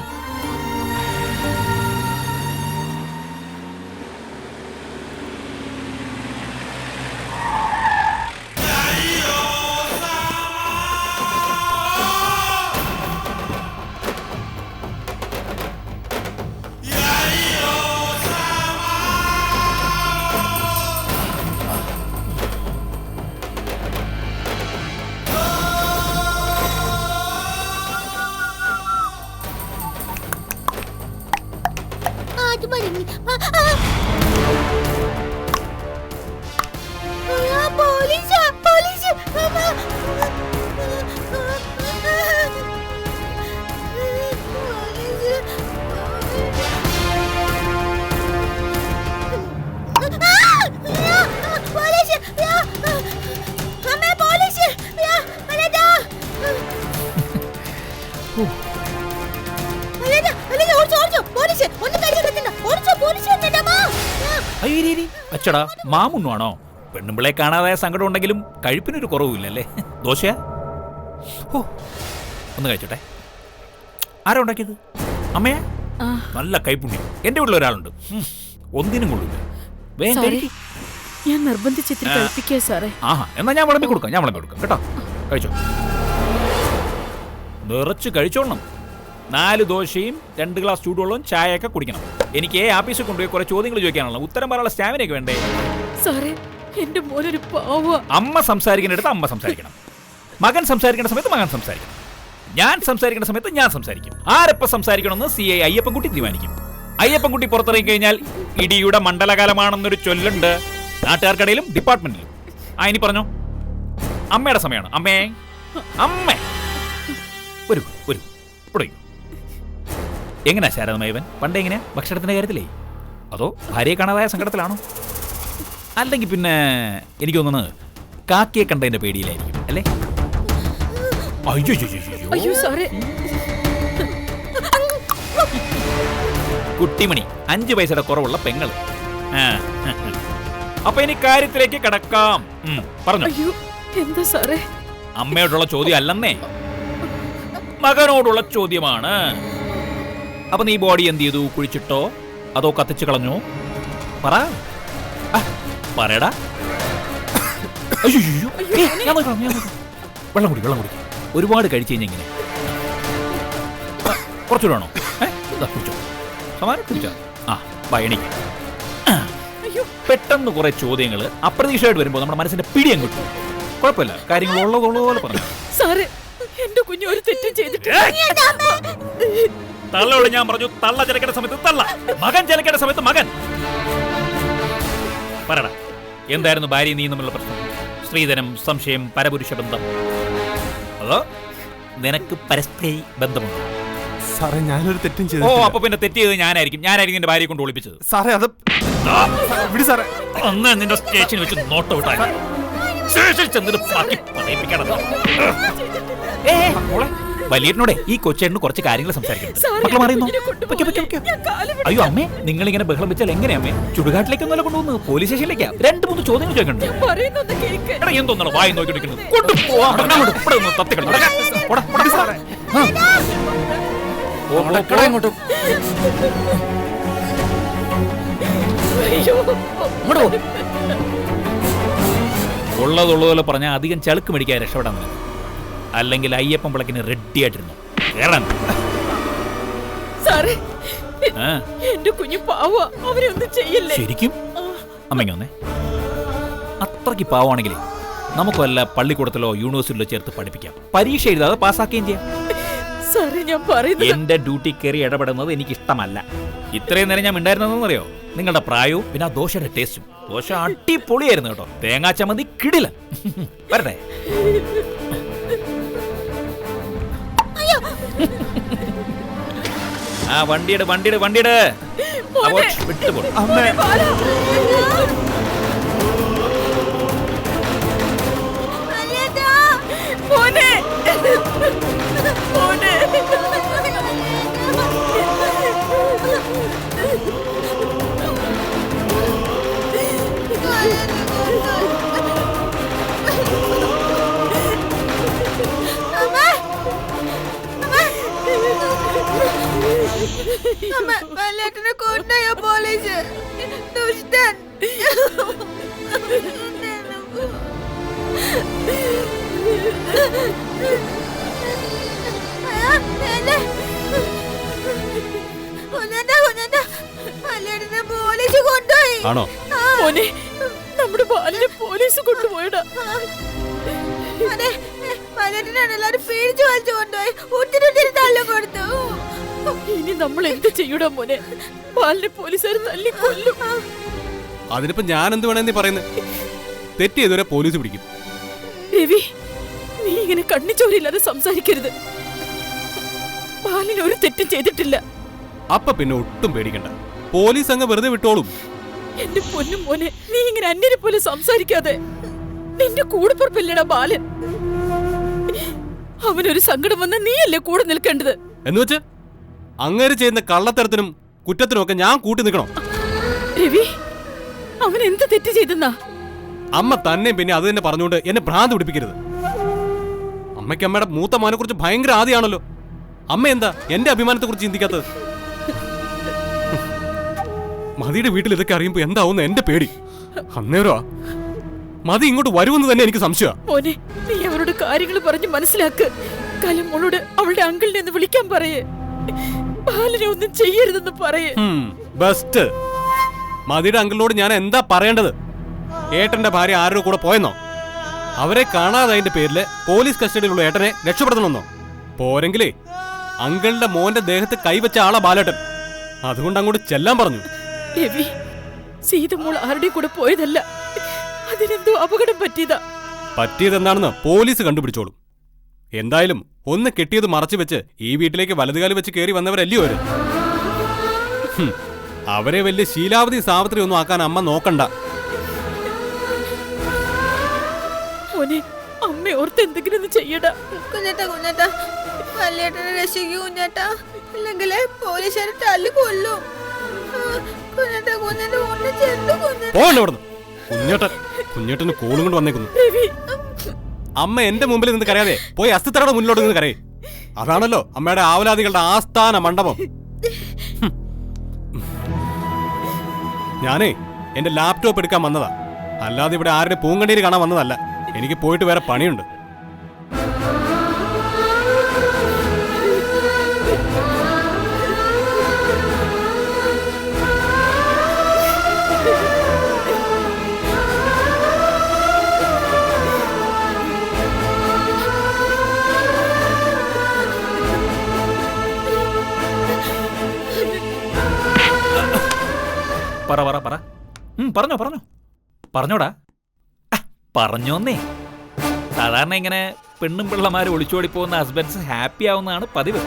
അച്ചടാ, മാമുണ്ണാണോ? പെണ്ണുമ്പിളെ കാണാതായ സങ്കടം ഉണ്ടെങ്കിലും കഴിപ്പിനൊരു കുറവുമില്ലല്ലേ? ദോശയാ? ഓ, ഒന്ന് കഴിച്ചോട്ടെ. ആരാ ഉണ്ടാക്കിയത്? അമ്മയാ? നല്ല കൈപ്പുണ്യം. എന്റെ വീട്ടിൽ ഒരാളുണ്ട്, ഒന്നിനും കൊള്ളില്ല. ഞാൻ നിർബന്ധിച്ചിട്ട് കഴിപ്പിക്കാ സാറേ. ആഹാ, എന്നാ ഞാൻ വിളമ്പി കൊടുക്കാം കേട്ടോ. കഴിച്ചോ, നിറച്ച് കഴിച്ചോളണം. 4 ദോശയും 2 ഗ്ലാസ് ചൂടുവെള്ളവും ചായയൊക്കെ കുടിക്കണം. എനിക്ക് ആഫീസിൽ കൊണ്ടുപോയി കുറെ ചോദ്യങ്ങൾ ചോദിക്കാനുള്ള ഉത്തരം പറയാനുള്ള സ്റ്റാമിനയൊക്കെ വേണ്ടേ? സാറേ, എന്റെ മോനൊരു പാവ. അമ്മ സംസാരിക്കുന്നിടത്ത് അമ്മ സംസാരിക്കണം, മകൻ സംസാരിക്കേണ്ട സമയത്ത് മകൻ സംസാരിക്കണം, ഞാൻ സംസാരിക്കേണ്ട സമയത്ത് ഞാൻ സംസാരിക്കും. ആരെപ്പോ സംസാരിക്കണമെന്ന് CI അയ്യപ്പൻകുട്ടി തീരുമാനിക്കും. അയ്യപ്പൻകുട്ടി പുറത്തിറങ്ങി കഴിഞ്ഞാൽ ഇടിയുടെ മണ്ഡലകാലമാണെന്നൊരു ചൊല്ലുണ്ട് നാട്ടുകാർക്കിടയിലും ഡിപ്പാർട്ട്മെന്റിലും. ഇനി പറഞ്ഞോ, അമ്മയുടെ സമയമാണ്. അമ്മേ, അമ്മേ, ഒരു എങ്ങനെയാ ശാരദമയവൻ പണ്ട് എങ്ങനെയാ ഭക്ഷണത്തിന്റെ കാര്യത്തിലേ? അതോ ഭാര്യയെ കാണാതായ സങ്കടത്തിലാണോ? അല്ലെങ്കിൽ പിന്നെ എനിക്ക് തോന്നുന്നത് കാക്കയെ കണ്ടതിന്റെ പേടിയിലായിരിക്കും അല്ലേ? അയ്യോ സാറേ, കുട്ടിമണി 5 പൈസയുടെ കുറവുള്ള പെങ്ങള്. അപ്പൊ ഇനി കാര്യത്തിലേക്ക് കടക്കാം. പറഞ്ഞു. എന്താ സാറേ? അമ്മയോടുള്ള ചോദ്യം അല്ലെന്നേ, മകനോടുള്ള ചോദ്യമാണ്. അപ്പൊ നീ ബോഡി എന്ത് ചെയ്തു? കുഴിച്ചിട്ടോ അതോ കത്തിച്ചു കളഞ്ഞോ? പറയടാ. വെള്ളം കുടി. ഒരുപാട് കഴിച്ചു കഴിഞ്ഞാൽ ഇങ്ങനെ കുറച്ചുകൂടെ വേണോ? കുടിച്ചോ, സമാനം കുടിച്ചോ. എണീക്ക്. പെട്ടെന്ന് കുറെ ചോദ്യങ്ങൾ അപ്രതീക്ഷിതമായിട്ട് വരുമ്പോൾ നമ്മുടെ മനസ്സിന്റെ പിടിയും കിട്ടും. കുഴപ്പമില്ല, കാര്യങ്ങൾ ഉള്ളതുപോലെ പറഞ്ഞു. സാറേ, എന്റെ കുഞ്ഞു ഒരു തെറ്റും ചെയ്തിട്ടില്ല. തള്ളയോട് ഞാൻ പറഞ്ഞു, തള്ള ചിലക്കേണ്ട സമയത്ത് തള്ള, മകൻ ചിലക്കേണ്ട സമയത്ത് മകൻ. പറയടാ, എന്തായിരുന്നു ഭാര്യ നീ തമ്മിലുള്ള പ്രശ്നം? സ്ത്രീധനം, സംശയം, പരപുരുഷ ബന്ധം, അതോ നിനക്ക് പരസ്ത്രീ ബന്ധമുണ്ടോ? സാറേ, ഞാനൊരു തെറ്റും ചെയ്തു. അപ്പൊ പിന്നെ തെറ്റ് ചെയ്തത് ഞാനായിരിക്കും എന്റെ ഭാര്യയെ കൊണ്ട് ഒളിപ്പിച്ചത്. സാറേ, അത് സാറേ, അന്ന് നിന്റെ സ്റ്റേഷനിൽ വെച്ച് നോട്ട് ഔട്ടായി സ്റ്റേഷനിൽ ചെന്നിട്ട് പറയിപ്പിക്കണം. വലിയനോടെ ഈ കൊച്ചേട്ടന് കുറച്ച് കാര്യങ്ങൾ സംസാരിക്കണം. അയ്യോ അമ്മേ, നിങ്ങൾ ഇങ്ങനെ ബഹളം വെച്ചാൽ എങ്ങനെയാ അമ്മേ? ചുടുകാട്ടിലേക്കൊന്നല്ല കൊണ്ടുവന്ന് പോലീസ് സ്റ്റേഷനിലേക്കാ. 2-3 ചോദ്യങ്ങൾ ചോദിക്കണ്ടേ? എന്തോന്നാണ് വായി നോക്കിയിരിക്കുന്നത്? പോ. ഇങ്ങോട്ടും ഉള്ളതുള്ളതുപോലെ പറഞ്ഞാൽ അധികം ചളുക്ക് മേടിക്കാൻ രക്ഷപ്പെടാൻ നിനക്ക്. അല്ലെങ്കിൽ അയ്യപ്പൻ പിളക്കിന് റെഡി ആയിട്ടിരുന്നു. കേറാൻ. സാറേ ആ, എന്റെ കുഞ്ഞു പാവ അവരെ ഒന്നും ചെയ്യില്ലേ. ശരിക്കും അമ്മയ്ക്ക് വന്നേ. അത്രയ്ക്ക് പാവാണെങ്കിലേ നമുക്ക് വല്ല പള്ളിക്കൂടത്തിലോ യൂണിവേഴ്സിറ്റിയിലോ ചേർത്ത് പഠിപ്പിക്കാം. പരീക്ഷ എഴുതാതെ പാസ്സാക്കുകയും ചെയ്യാം. സാറേ ഞാൻ പറയുന്നത് എന്റെ ഡ്യൂട്ടി കയറി ഇടപെടുന്നത് എനിക്ക് ഇഷ്ടമല്ല. ഇത്രയും നേരം ഞാൻ ഉണ്ടായിരുന്നതെന്നറിയോ? നിങ്ങളുടെ പ്രായവും പിന്നെ ആ ദോശയുടെ ടേസ്റ്റും. ദോശ അടിപൊളിയായിരുന്നു കേട്ടോ. തേങ്ങാ ചമ്മന്തി കിടില. വരട്ടെ. ആ വണ്ടിയുടെ വണ്ടിയുടെ വണ്ടിയുടെ വിട്ടുപോ. മോനെ മോനെ വല്ലേട്ടനെ കൊണ്ടയോ പോലീസ്? ദുഷ്ടൻ. പോലീസ് കൊണ്ടുപോയി. ആണോ? മോനെ നമ്മുടെ ബാലിനെ പോലീസ് കൊണ്ടുപോയടാ. വല്ലേട്ടനാണ് എല്ലാരും പേടിച്ചു വലിച്ചു കൊണ്ടുപോയി. ഒത്തിരി തള്ളം കൊടുത്തു. ഇനി നമ്മൾ എന്ത് ചെയ്യൂടാ മോനെ? ബാലിനെ പോലീസുകാർ തല്ലി കൊല്ലും. അതിനിപ്പോ ഞാൻ എന്ത് വേണമെന്ന് പറയുന്നത്? തെറ്റ് ചെയ്തവരെ പോലീസ് പിടിക്കും. രവി, നീ ഇങ്ങനെ കണ്ണിച്ചോരില്ലാതെ സംസാരിക്കരുത്. ബാലിന് ഒരു തെറ്റും ചെയ്തിട്ടില്ല. അപ്പൊ പിന്നെ ഒട്ടും പേടിക്കണ്ട, പോലീസ് അങ്ങ് വെറുതെ വിട്ടോളും. എന്റെ പൊന്നും മോനെ, നീ ഇങ്ങനെ അന്യനെ പോലെ സംസാരിക്കാതെ. നിന്റെ കൂടെ പുറപ്പില്ലടാ ബാലൻ. അവനൊരു സങ്കടം വന്ന നീയല്ലേ കൂടെ നിൽക്കേണ്ടത്? എന്ന് വെച്ച് അങ്ങേര് ചെയ്യുന്ന കള്ളത്തരത്തിനും കുറ്റത്തിനും ഒക്കെ ഞാൻ കൂട്ടി നിൽക്കണോ? രവി, അവൻ എന്ത് തെറ്റ് ചെയ്തെന്നാ? അമ്മ തന്നെ പിന്നെ അത് തന്നെ പറഞ്ഞുകൊണ്ട് എന്നെ ഭ്രാന്ത് പിടിപ്പിക്കരുത്. അമ്മയ്ക്ക് അമ്മയുടെ മൂത്ത മോനെ കുറിച്ച് ഭയങ്കര ആദിയാണല്ലോ. അമ്മ എന്താ എന്റെ അഭിമാനത്തെ കുറിച്ച് ചിന്തിക്കാത്തത്? മതിയുടെ വീട്ടിൽ ഇതൊക്കെ അറിയുമ്പോ എന്താവുന്ന എന്റെ പേടി. അന്നേരോ മതി ഇങ്ങോട്ട് വരുമെന്ന് തന്നെ എനിക്ക് സംശയം. മോനെ, നീ അവരോട് കാര്യങ്ങൾ പറഞ്ഞ് മനസ്സിലാക്ക്. കലമോളോട് അവളുടെ അങ്കിളിനെ ഒന്ന് വിളിക്കാൻ പറയേ. ബാലനെ ഒന്നും ചെയ്യരുതെന്ന് പറയേ. ബെസ്റ്റ്. മതിയുടെ അങ്കിളിനോട് ഞാൻ എന്താ പറയേണ്ടത്? ഏട്ടന്റെ ഭാര്യ ആരുടെ കൂടെ പോയെന്നോ? അവരെ കാണാതായതിന്റെ പേരില് പോലീസ് കസ്റ്റഡിയിലുള്ള ഏട്ടനെ രക്ഷപ്പെടുത്തണമെന്നോ? പോരെങ്കിലേ അങ്കിളിന്റെ മോന്റെ ദേഹത്ത് കൈവച്ച ആളാ ബാലേട്ടൻ. അതുകൊണ്ട് അങ്ങോട്ട് ചെല്ലാൻ പറഞ്ഞു. രവി, സീതമോൾ ആരുടെ കൂടെ പോയതല്ല. അതിനെന്തോ അപകടം പറ്റിയതാ. പറ്റിയതെന്താണെന്ന് പോലീസ് കണ്ടുപിടിച്ചോളും. എന്തായാലും ഒന്ന് കെട്ടിയത് മറച്ചു വെച്ച് ഈ വീട്ടിലേക്ക് വലതുകാലം വെച്ച് കയറി വന്നവരല്ലയോ അവര്. അവരെ വലിയ ശീലാവധി സാവത്രി ഒന്നും ആക്കാൻ അമ്മ നോക്കണ്ട. മോനെ, അമ്മ ഓർത്ത് എന്തെങ്കിലും ഒന്ന് ചെയ്യടാ. കുഞ്ഞേട്ടാ കുഞ്ഞേട്ടാ, വല്യേട്ടനെ രക്ഷിക്കൂ കുഞ്ഞേട്ടാ. ഇല്ലെങ്കിൽ പോലീസുകാരെ തല്ലി കൊല്ലും. കുഞ്ഞേട്ടാ കുഞ്ഞേട്ടാ ഒന്ന് ചെന്തു കുഞ്ഞേട്ടാ. പോകണ്ട ഇവിടുന്ന്. കുഞ്ഞേട്ടന് കോളും കൊണ്ട് വന്നേക്കുന്നു. അമ്മ എന്റെ മുമ്പിൽ നിന്ന് കരയാതെ പോയി അസ്ഥിത്തറയുടെ മുന്നിലോട്ട് നിന്ന് കരയേ. അതാണല്ലോ അമ്മയുടെ ആവലാദികളുടെ ആസ്ഥാന മണ്ഡപം. ഞാനേ എന്റെ ലാപ്ടോപ്പ് എടുക്കാൻ വന്നതാ, അല്ലാതെ ഇവിടെ ആരുടെ പൂങ്കണ്ണീര് കാണാൻ വന്നതല്ല. എനിക്ക് പോയിട്ട് വേറെ പണിയുണ്ട്. പറ പറ പറ. പറഞ്ഞോ പറഞ്ഞോ പറഞ്ഞോടാ. പറഞ്ഞോന്നേ. സാധാരണ ഇങ്ങനെ പെണ്ണും പിള്ളമാർ ഒളിച്ചോടി പോകുന്ന ഹസ്ബൻഡ്സ് ഹാപ്പി ആവുന്നതാണ് പതിവ്.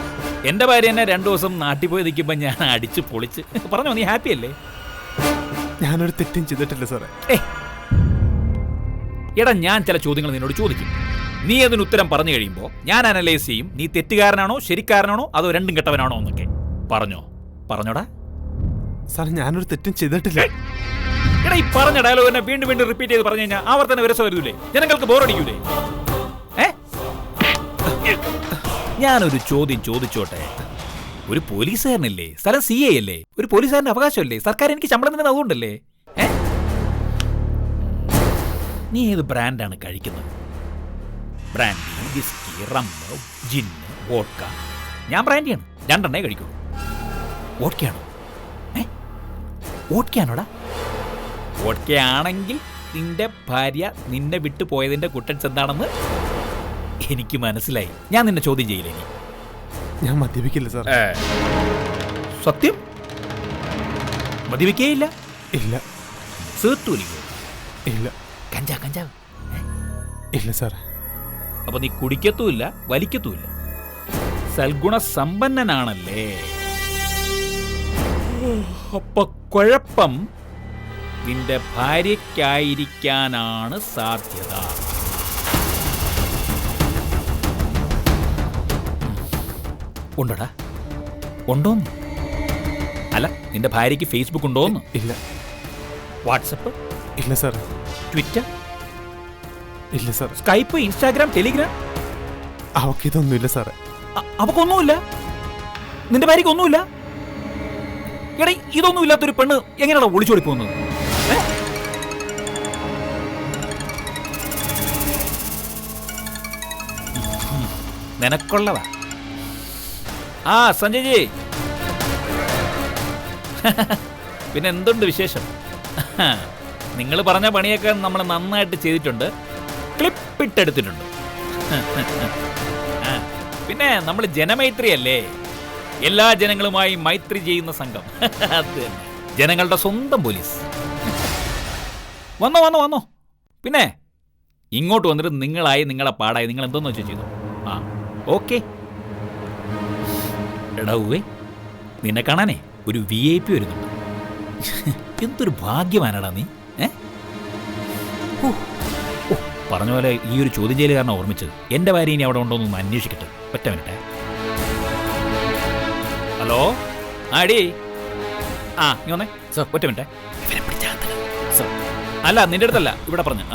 എന്റെ ഭാര്യ എന്നെ 2 ദിവസം നാട്ടിൽ പോയി നിൽക്കുമ്പോൾ ഞാൻ അടിച്ച് പൊളിച്ച്. പറഞ്ഞോ, നീ ഹാപ്പി അല്ലേ? ഞാനൊരു തെറ്റും ചെയ്തിട്ടില്ല സാറേ. എടാ, ഞാൻ ചില ചോദ്യങ്ങൾ നിന്നോട് ചോദിക്കും. നീ അതിന് ഉത്തരം പറഞ്ഞു കഴിയുമ്പോൾ ഞാൻ അനലൈസ് ചെയ്യും. നീ തെറ്റുകാരനാണോ ശരിക്കാരനാണോ അതോ രണ്ടും കെട്ടവനാണോ എന്നൊക്കെ. പറഞ്ഞോടാ. സാർ, ഞാനൊരു തെറ്റും ചെയ്തിട്ടില്ല. എടാ, ഈ പറഞ്ഞ ഡയലോഗ് തന്നെ വീണ്ടും വീണ്ടും റിപ്പീറ്റ് ചെയ്ത് പറഞ്ഞു കഴിഞ്ഞാൽ ആവർത്തന വിരസം വരുന്നില്ലേ? ജനങ്ങൾക്ക് ബോറടിക്കൂലേ? ഞാനൊരു ചോദ്യം ചോദിച്ചോട്ടെ. ഒരു പോലീസുകാരനല്ലേ, സ്ഥലം CA അല്ലേ, ഒരു പോലീസുകാരന്റെ അവകാശമല്ലേ, സർക്കാർ എനിക്ക് ശമ്പളം തരുന്നത് അതുകൊണ്ടല്ലേ. നീ ഏത് ബ്രാൻഡാണ് കഴിക്കുന്നത്? ബ്രാൻഡി, വിസ്കി, റമ്മ്, ജിന്ന്, വോഡ്ക. ഞാൻ ബ്രാൻഡിയാണ്, 2 എണ്ണേ കഴിക്കുള്ളൂ. വോഡ്കയാണോ? വോഡ്കയാണോടാ? വോഡ്കയാണെങ്കിൽ നിന്റെ ഭാര്യ നിന്നെ വിട്ടു പോയതിന്റെ കുറ്റൻസ് എന്താണെന്ന് എനിക്ക് മനസ്സിലായി. ഞാൻ നിന്നെ ചോദ്യം ചെയ്യില്ല. ഇനി ഞാൻ മദ്യപിക്കില്ല സാർ. സത്യം? മദ്യപിക്കേയില്ല? ഇല്ല. സീർട്ടൂലിക്കോ? ഇല്ല. കഞ്ചാവ്? ഇല്ല സാർ. അപ്പൊ നീ കുടിക്കത്തുമില്ല, വലിക്കത്തുമില്ല. സൽഗുണ സമ്പന്നനാണല്ലേ? അപ്പൊ കുഴപ്പം നിന്റെ ഭാര്യയ്ക്കായിരിക്കാനാണ് സാധ്യത. ഉണ്ടോടാ? ഉണ്ടോന്ന്? അല്ല, നിന്റെ ഭാര്യയ്ക്ക് ഫേസ്ബുക്ക് ഉണ്ടോന്ന്? ഇല്ല. വാട്സപ്പ്? ഇല്ല സാർ. ട്വിറ്റർ? ഇല്ല സാർ. Skype, Instagram, Telegram? അവക്കിതൊന്നുമില്ല സാറേ. അവക്കൊന്നുമില്ല? നിന്റെ ഭാര്യയ്ക്ക് ഒന്നുമില്ല? എടാ, ഇതൊന്നും ഇല്ലാത്തൊരു പെണ്ണ് എങ്ങനെയാണോ ഒളിച്ചോടി പോകുന്നത്? നിനക്കുള്ളതാ. ആ സഞ്ജയ്, പിന്നെ എന്തുണ്ട് വിശേഷം? നിങ്ങൾ പറഞ്ഞ പണിയൊക്കെ നമ്മൾ നന്നായിട്ട് ചെയ്തിട്ടുണ്ട്, ക്ലിപ്പിട്ടെടുത്തിട്ടുണ്ട്. പിന്നെ നമ്മൾ ജനമൈത്രി അല്ലേ, എല്ലാ ജനങ്ങളുമായി മൈത്രി ചെയ്യുന്ന സംഘം. അത് തന്നെ, ജനങ്ങളുടെ സ്വന്തം പോലീസ്. വന്നോ. പിന്നെ ഇങ്ങോട്ട് വന്നിട്ട് നിങ്ങളായി നിങ്ങളെ പാടായി നിങ്ങൾ എന്തോന്ന് വെച്ചാൽ ചെയ്തു. ആ ഓക്കെ. എടാ ഉവ്വേ, നിന്നെ കാണാനേ ഒരു VIP വരുന്നുണ്ട്. എന്തൊരു ഭാഗ്യവാനാടാ നീ. പറഞ്ഞ പോലെ ഈ ഒരു ചോദ്യം ചെയ്യൽ കാരണം ഓർമ്മിച്ചത്, എൻ്റെ ഭാര്യ ഇനി അവിടെ ഉണ്ടോന്നൊന്ന് അന്വേഷിക്കട്ടെ. ഒറ്റ മിനിറ്റേ. ഹലോ, ആടി. നീ വന്നേ. ഒറ്റ മിനിറ്റേ. അല്ല, നിന്റെ അടുത്തല്ല, ഇവിടെ പറഞ്ഞു.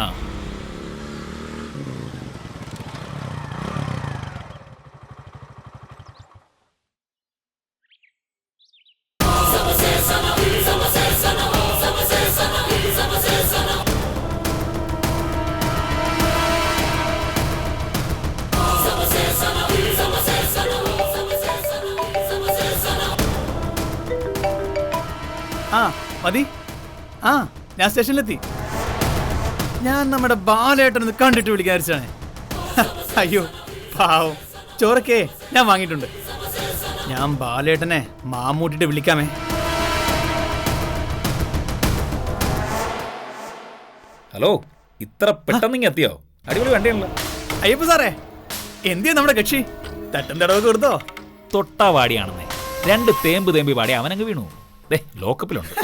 മതി. ഞാൻ സ്റ്റേഷനിലെത്തി. ഞാൻ നമ്മുടെ ബാലേട്ടനൊന്ന് കണ്ടിട്ട് വിളിക്കാരിച്ചാണ്. അയ്യോ പാവം, ചോറൊക്കെ ഞാൻ വാങ്ങിയിട്ടുണ്ട്. ഞാൻ ബാലേട്ടനെ മാമൂട്ടിട്ട് വിളിക്കാമേ. ഹലോ, ഇത്ര പെട്ടെന്ന് എത്തിയോ? അടിപൊളി വണ്ടിയാണല്ലോ. അയ്യപ്പ സാറേ, എന്തിയാ നമ്മുടെ കക്ഷി? തട്ടും തടവൊക്കെ കൊടുത്തോ? തൊട്ടാവാടിയാണെന്നേ, 2 തേമ്പ് തേമ്പി പാടി അവനങ്ങ് വീണു. ലോക്കപ്പിലുണ്ട്.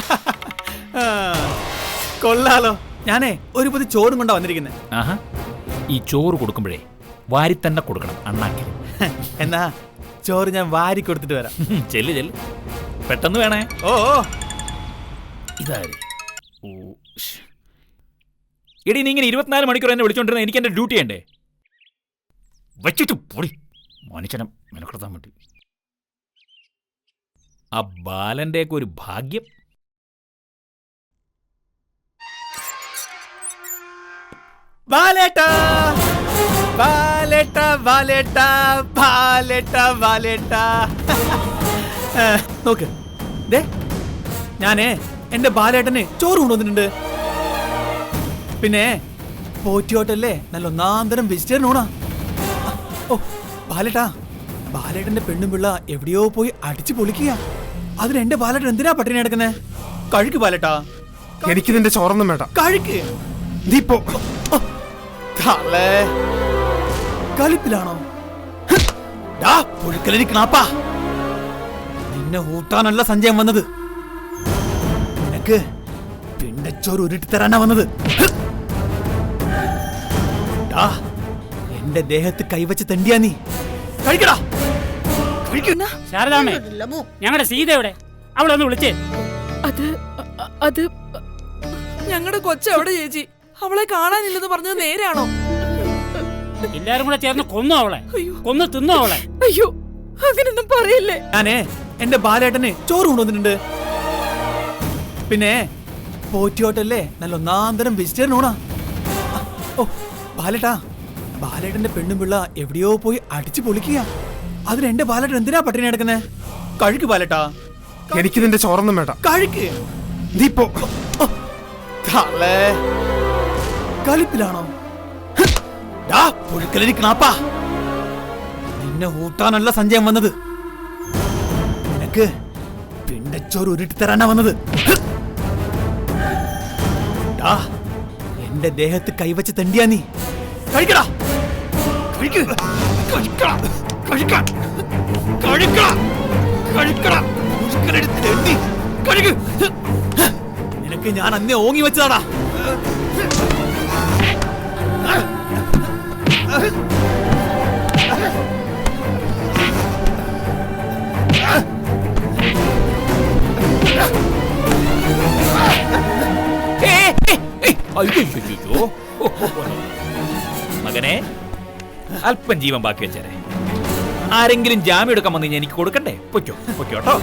കൊള്ളാലോ. ഞാനേ ഒരു പൊതി ചോറും കൊണ്ടാ വന്നിരിക്കുന്നത്. ഈ ചോറ് കൊടുക്കുമ്പോഴേ വാരി തന്നെ കൊടുക്കണം, അണ്ണാക്കിൽ. എന്നാ ചോറ് ഞാൻ വാരി കൊടുത്തിട്ട് വരാം. ചെല്ല് പെട്ടെന്ന് വേണേ. ഓ ഇതാര്? എടി, നീ ഇങ്ങനെ 24 മണിക്കൂർ എന്നെ വിളിച്ചോണ്ടിരുന്ന എനിക്ക് എന്റെ ഡ്യൂട്ടി ചെയ്യണ്ടേ? വച്ചിട്ട് പൊടി മനുഷ്യനെ മെനക്കെടുത്താൻ വേണ്ടി. ആ ബാലന്റെയൊക്കെ ഒരു ഭാഗ്യം. ബാലേട്ടാ ബാലേട്ടാ ബാലേട്ടാ ബാലേട്ടാ ബാലേട്ടാ. നോക്ക് ദേ, ഞാനേ എന്റെ ബാലേട്ടന് ചോറ് കൊണ്ടുവന്നിട്ടുണ്ട്. പിന്നെ പോറ്റിയോട്ടല്ലേ നല്ല ഒന്നാന്തരം വെജിറ്റേറിയൻ ഊണാ. ഓ ബാലേട്ടാ, ബാലേട്ടന്റെ പെണ്ണും പിള്ള എവിടെയോ പോയി അടിച്ചു പൊളിക്കുക. അതിന് എന്റെ ബാലേട്ടൻ എന്തിനാ പട്ടിണി എടുക്കുന്നേ? കഴിക്ക് ബാലേട്ടാ. എനിക്ക് നിന്റെ ചോറൊന്നും വേണ്ട. കഴിക്ക്. കളിപ്പിലാണോ? പുഴുക്കലിരിക്കണാപ്പാ, നിന്നെ ഊട്ടാനല്ല സഞ്ജയം വന്നത്. നിനക്ക് പിണ്ടച്ചോറ് ഉരുട്ടി തരാനാ വന്നത്. എന്റെ ദേഹത്ത് കൈവച്ച് തെണ്ടിയാ നീ. കഴിക്കടാ. ശാരദാമ്മേ, ഞങ്ങളുടെ സീത എവിടെ? അവളൊന്ന് വിളിച്ചേ. അത് ഞങ്ങളുടെ കൊച്ചെവിടെ ചേച്ചി? അവളെ കാണാനില്ലെന്ന് പറഞ്ഞത് നേരാണോ? എല്ലാരും കൂടെ ചേർന്ന് കൊന്നു അവളെ, കൊന്നു തിന്നോ അവളെ? അയ്യോ, അങ്ങനൊന്നും പറയല്ലേ. ഞാനേ എന്റെ ബാലേട്ടന് ചോറ് കൊണ്ടുവന്നിട്ടുണ്ട്. പിന്നെ പോറ്റിയോട്ടല്ലേ നല്ല ഒന്നാന്തരം വെജിറ്റേറിയൻ ഊണാ. ഓ ബാലേട്ടാ, ബാലേട്ടന്റെ പെണ്ണും പിള്ള എവിടെയോ പോയി അടിച്ചു പൊളിക്കുക. അതിന് എന്റെ ബാലേട്ടൻ എന്തിനാ പട്ടിണി എടുക്കുന്നേ? കഴിക്ക് ബാലേട്ടാ. എനിക്ക് നിന്റെ ചോറൊന്നും വേണ്ട. കഴിക്ക്. നീ പോ. കളിപ്പിലാണോ? പുഴുക്കലിരിക്കണാപ്പാ, നിന്നെ ഊട്ടാനല്ല സഞ്ജയം വന്നത്. നിനക്ക് പിണ്ടച്ചോറ് ഉരുട്ടി തരാനാ വന്നത്. എന്റെ ദേഹത്ത് കൈവച്ച് തെണ്ടിയാ നീ. കഴിക്കടാ, കഴിക്ക്, കഴിക്കടാ, കഴിക്കാം, കഴിക്കടാ, കഴിക്കടാ, പുഴുക്കലെടുത്ത് തെണ്ടി കഴിക്ക്. നിനക്ക് ഞാൻ അന്നേ ഓങ്ങി വെച്ചതാടാ. മകനെ, അല്പം ജീവൻ ബാക്കി വെച്ചേരെ. ആരെങ്കിലും ജാമ്യം എടുക്കാൻ വന്നു കഴിഞ്ഞാൽ എനിക്ക് കൊടുക്കണ്ടേ? പൊയ്ക്കോ പൊയ്ക്കോട്ടോ.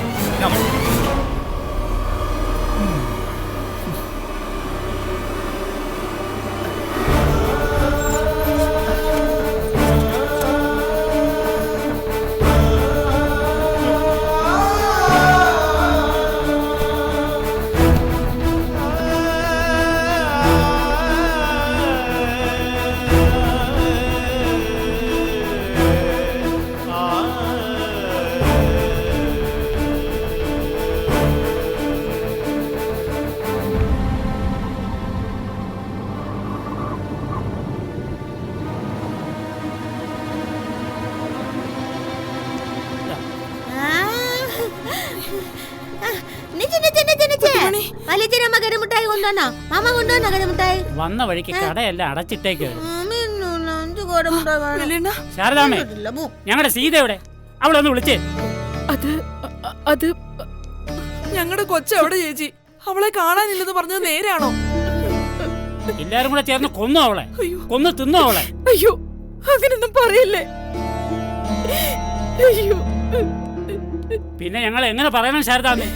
വന്ന വഴിക്ക് കടയെല്ലാം അടച്ചിട്ടേക്ക്. ശാരദാമേ, ഞങ്ങളുടെ സീത എവിടെ? അവളെ ഒന്ന് വിളിച്ചേ. അത് ഞങ്ങളുടെ കൊച്ചെവിടെ ചേച്ചി? അവളെ കാണാനില്ലെന്ന് പറഞ്ഞത് നേരാണോ? എല്ലാരും കൂടെ ചേർന്ന് കൊന്നു അവളെ, കൊന്നു തിന്നു അവളെ. അയ്യോ, അങ്ങനൊന്നും പറയല്ലേ. അയ്യോ, പിന്നെ ഞങ്ങൾ എങ്ങനെ പറയണം ശാരദാമേ?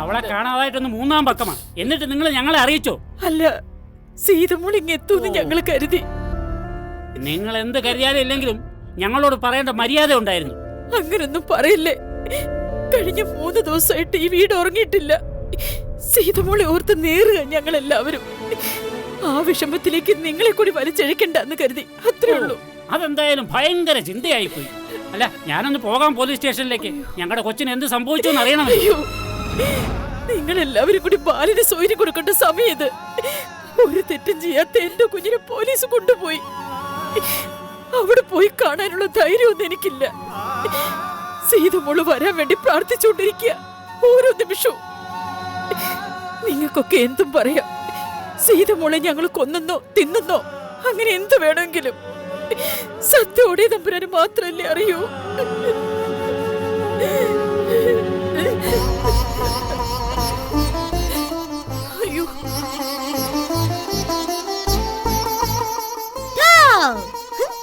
അവളെ കാണാതായിട്ടൊന്ന് 3-ാം പക്കമാ. എന്നിട്ട് നിങ്ങൾ ഞങ്ങളെ അറിയിച്ചോ? അല്ല, സീതമോൾ ഇങ്ങെത്തൂന്ന് ഞങ്ങൾ കരുതി. നിങ്ങൾ എന്ത് കരുതിയാലും ഇല്ലെങ്കിലും ഞങ്ങളോട് പറയേണ്ട മര്യാദ ഉണ്ടായിരുന്നു. അങ്ങനൊന്നും പറയില്ലേ. കഴിഞ്ഞ 3 ദിവസമായിട്ട് ഈ വീട് ഉറങ്ങിയിട്ടില്ല. സീതമോളെ ഓർത്ത് നേറുക ഞങ്ങളെല്ലാവരും. ആ വിഷമത്തിലേക്ക് നിങ്ങളെ കൂടി വലിച്ചഴിക്കണ്ടെന്ന് കരുതി, അത്രേ ഉള്ളൂ. അതെന്തായാലും ഭയങ്കര ചിന്തയായിപ്പോയി. അല്ല, ഞാനൊന്ന് പോകാം പോലീസ് സ്റ്റേഷനിലേക്ക്. ഞങ്ങളുടെ കൊച്ചിന് എന്ത് സംഭവിച്ചു എന്ന് അറിയണം. നിങ്ങളെല്ലാവരും കൂടി ബാലിന് സൗകര്യം കൊടുക്കേണ്ട സമയം ഇത്. ഒരു തെറ്റും ചെയ്യാത്ത എന്റെ കുഞ്ഞിനെ പോലീസ് കൊണ്ടുപോയി. അവിടെ പോയി കാണാനുള്ള ധൈര്യമൊന്നും എനിക്കില്ല. സീതമോള് വരാൻ വേണ്ടി പ്രാർത്ഥിച്ചുകൊണ്ടിരിക്കുക ഓരോ നിമിഷവും. നിങ്ങൾക്കൊക്കെ എന്തും പറയാം. സീതമോളെ ഞങ്ങൾ കൊന്നെന്നോ തിന്നെന്നോ അങ്ങനെ എന്ത് വേണമെങ്കിലും സത്യോടെ തമ്പുരാന് മാത്രല്ലേ അറിയൂ. അയ്യോ,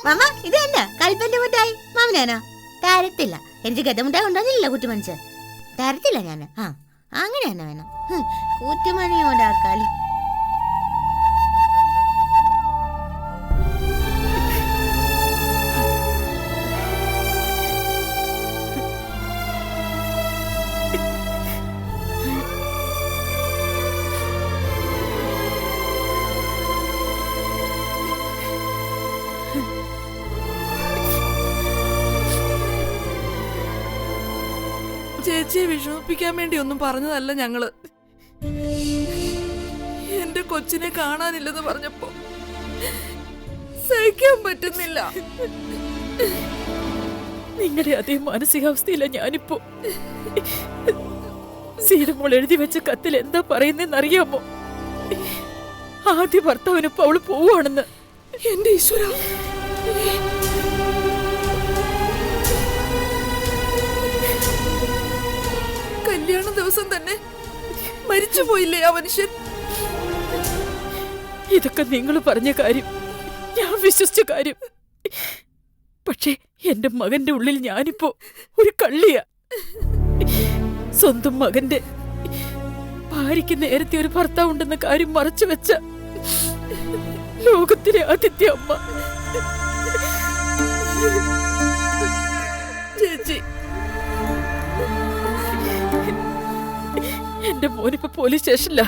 മാമ, ഇത് തന്നെ കൽപ്പന്റെ മുട്ടായി മാമനാനാ? തരത്തില്ല. എനിക്ക് ഗതമുട്ടായി ഉണ്ടോന്നില്ല കുറ്റുമണിച്ച്. തരത്തില്ല ഞാൻ. അങ്ങനെ തന്നെ വേണം. കുറ്റുമണിയോടാ കളി. ചേച്ചിയെ വിഷമിപ്പിക്കാൻ വേണ്ടി ഒന്നും പറഞ്ഞതല്ല ഞങ്ങള്. എന്റെ കൊച്ചിനെ കാണാനില്ലെന്ന് പറഞ്ഞപ്പോ സഹിക്കാൻ പറ്റുന്നില്ല. നിങ്ങളുടെ അതേ മാനസികാവസ്ഥയില്ല ഞാനിപ്പോ. സീതമോൾ എഴുതി വെച്ച കത്തിൽ എന്താ പറയുന്നറിയാമോ? ആദ്യ ഭർത്താവിനിപ്പോ അവള് പോവാണെന്ന്. എന്റെ ഈശ്വര, കല്യാണ ദിവസം തന്നെ മരിച്ചു പോയില്ലേ ആ മനുഷ്യൻ? ഇതൊക്കെ നിങ്ങൾ പറഞ്ഞ കാര്യം, ഞാൻ വിശ്വസിച്ച കാര്യം. പക്ഷേ എന്റെ മകന്റെ ഉള്ളിൽ ഞാനിപ്പോ ഒരു കള്ളിയാ. സ്വന്തം മകന്റെ ഭാര്യയ്ക്ക് നേരത്തെ ഒരു ഭർത്താവ് ഉണ്ടെന്ന കാര്യം മറച്ചു വെച്ച ലോകത്തിലെ ആദ്യത്തെ അമ്മ. ചേച്ചി, എന്റെ മോനിപ്പോ പോലീസ് സ്റ്റേഷനില്ല.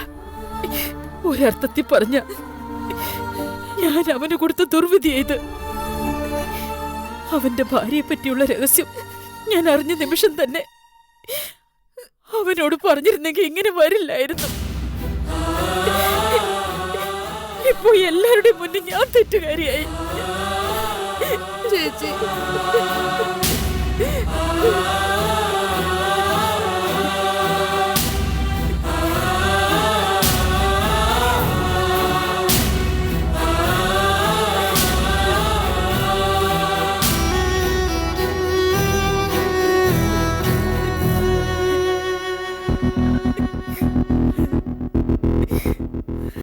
ഒരർത്ഥത്തിൽ പറഞ്ഞ ഞാൻ അവന് കൊടുത്ത ദുർവിധി ചെയ്ത്. അവന്റെ ഭാര്യയെ പറ്റിയുള്ള രഹസ്യം ഞാൻ അറിഞ്ഞ നിമിഷം തന്നെ അവനോട് പറഞ്ഞിരുന്നെങ്കിൽ ഇങ്ങനെ വരില്ലായിരുന്നു. ഇപ്പൊ എല്ലാവരുടെയും മുന്നിൽ ഞാൻ തെറ്റുകാരിയായി. ചേച്ചി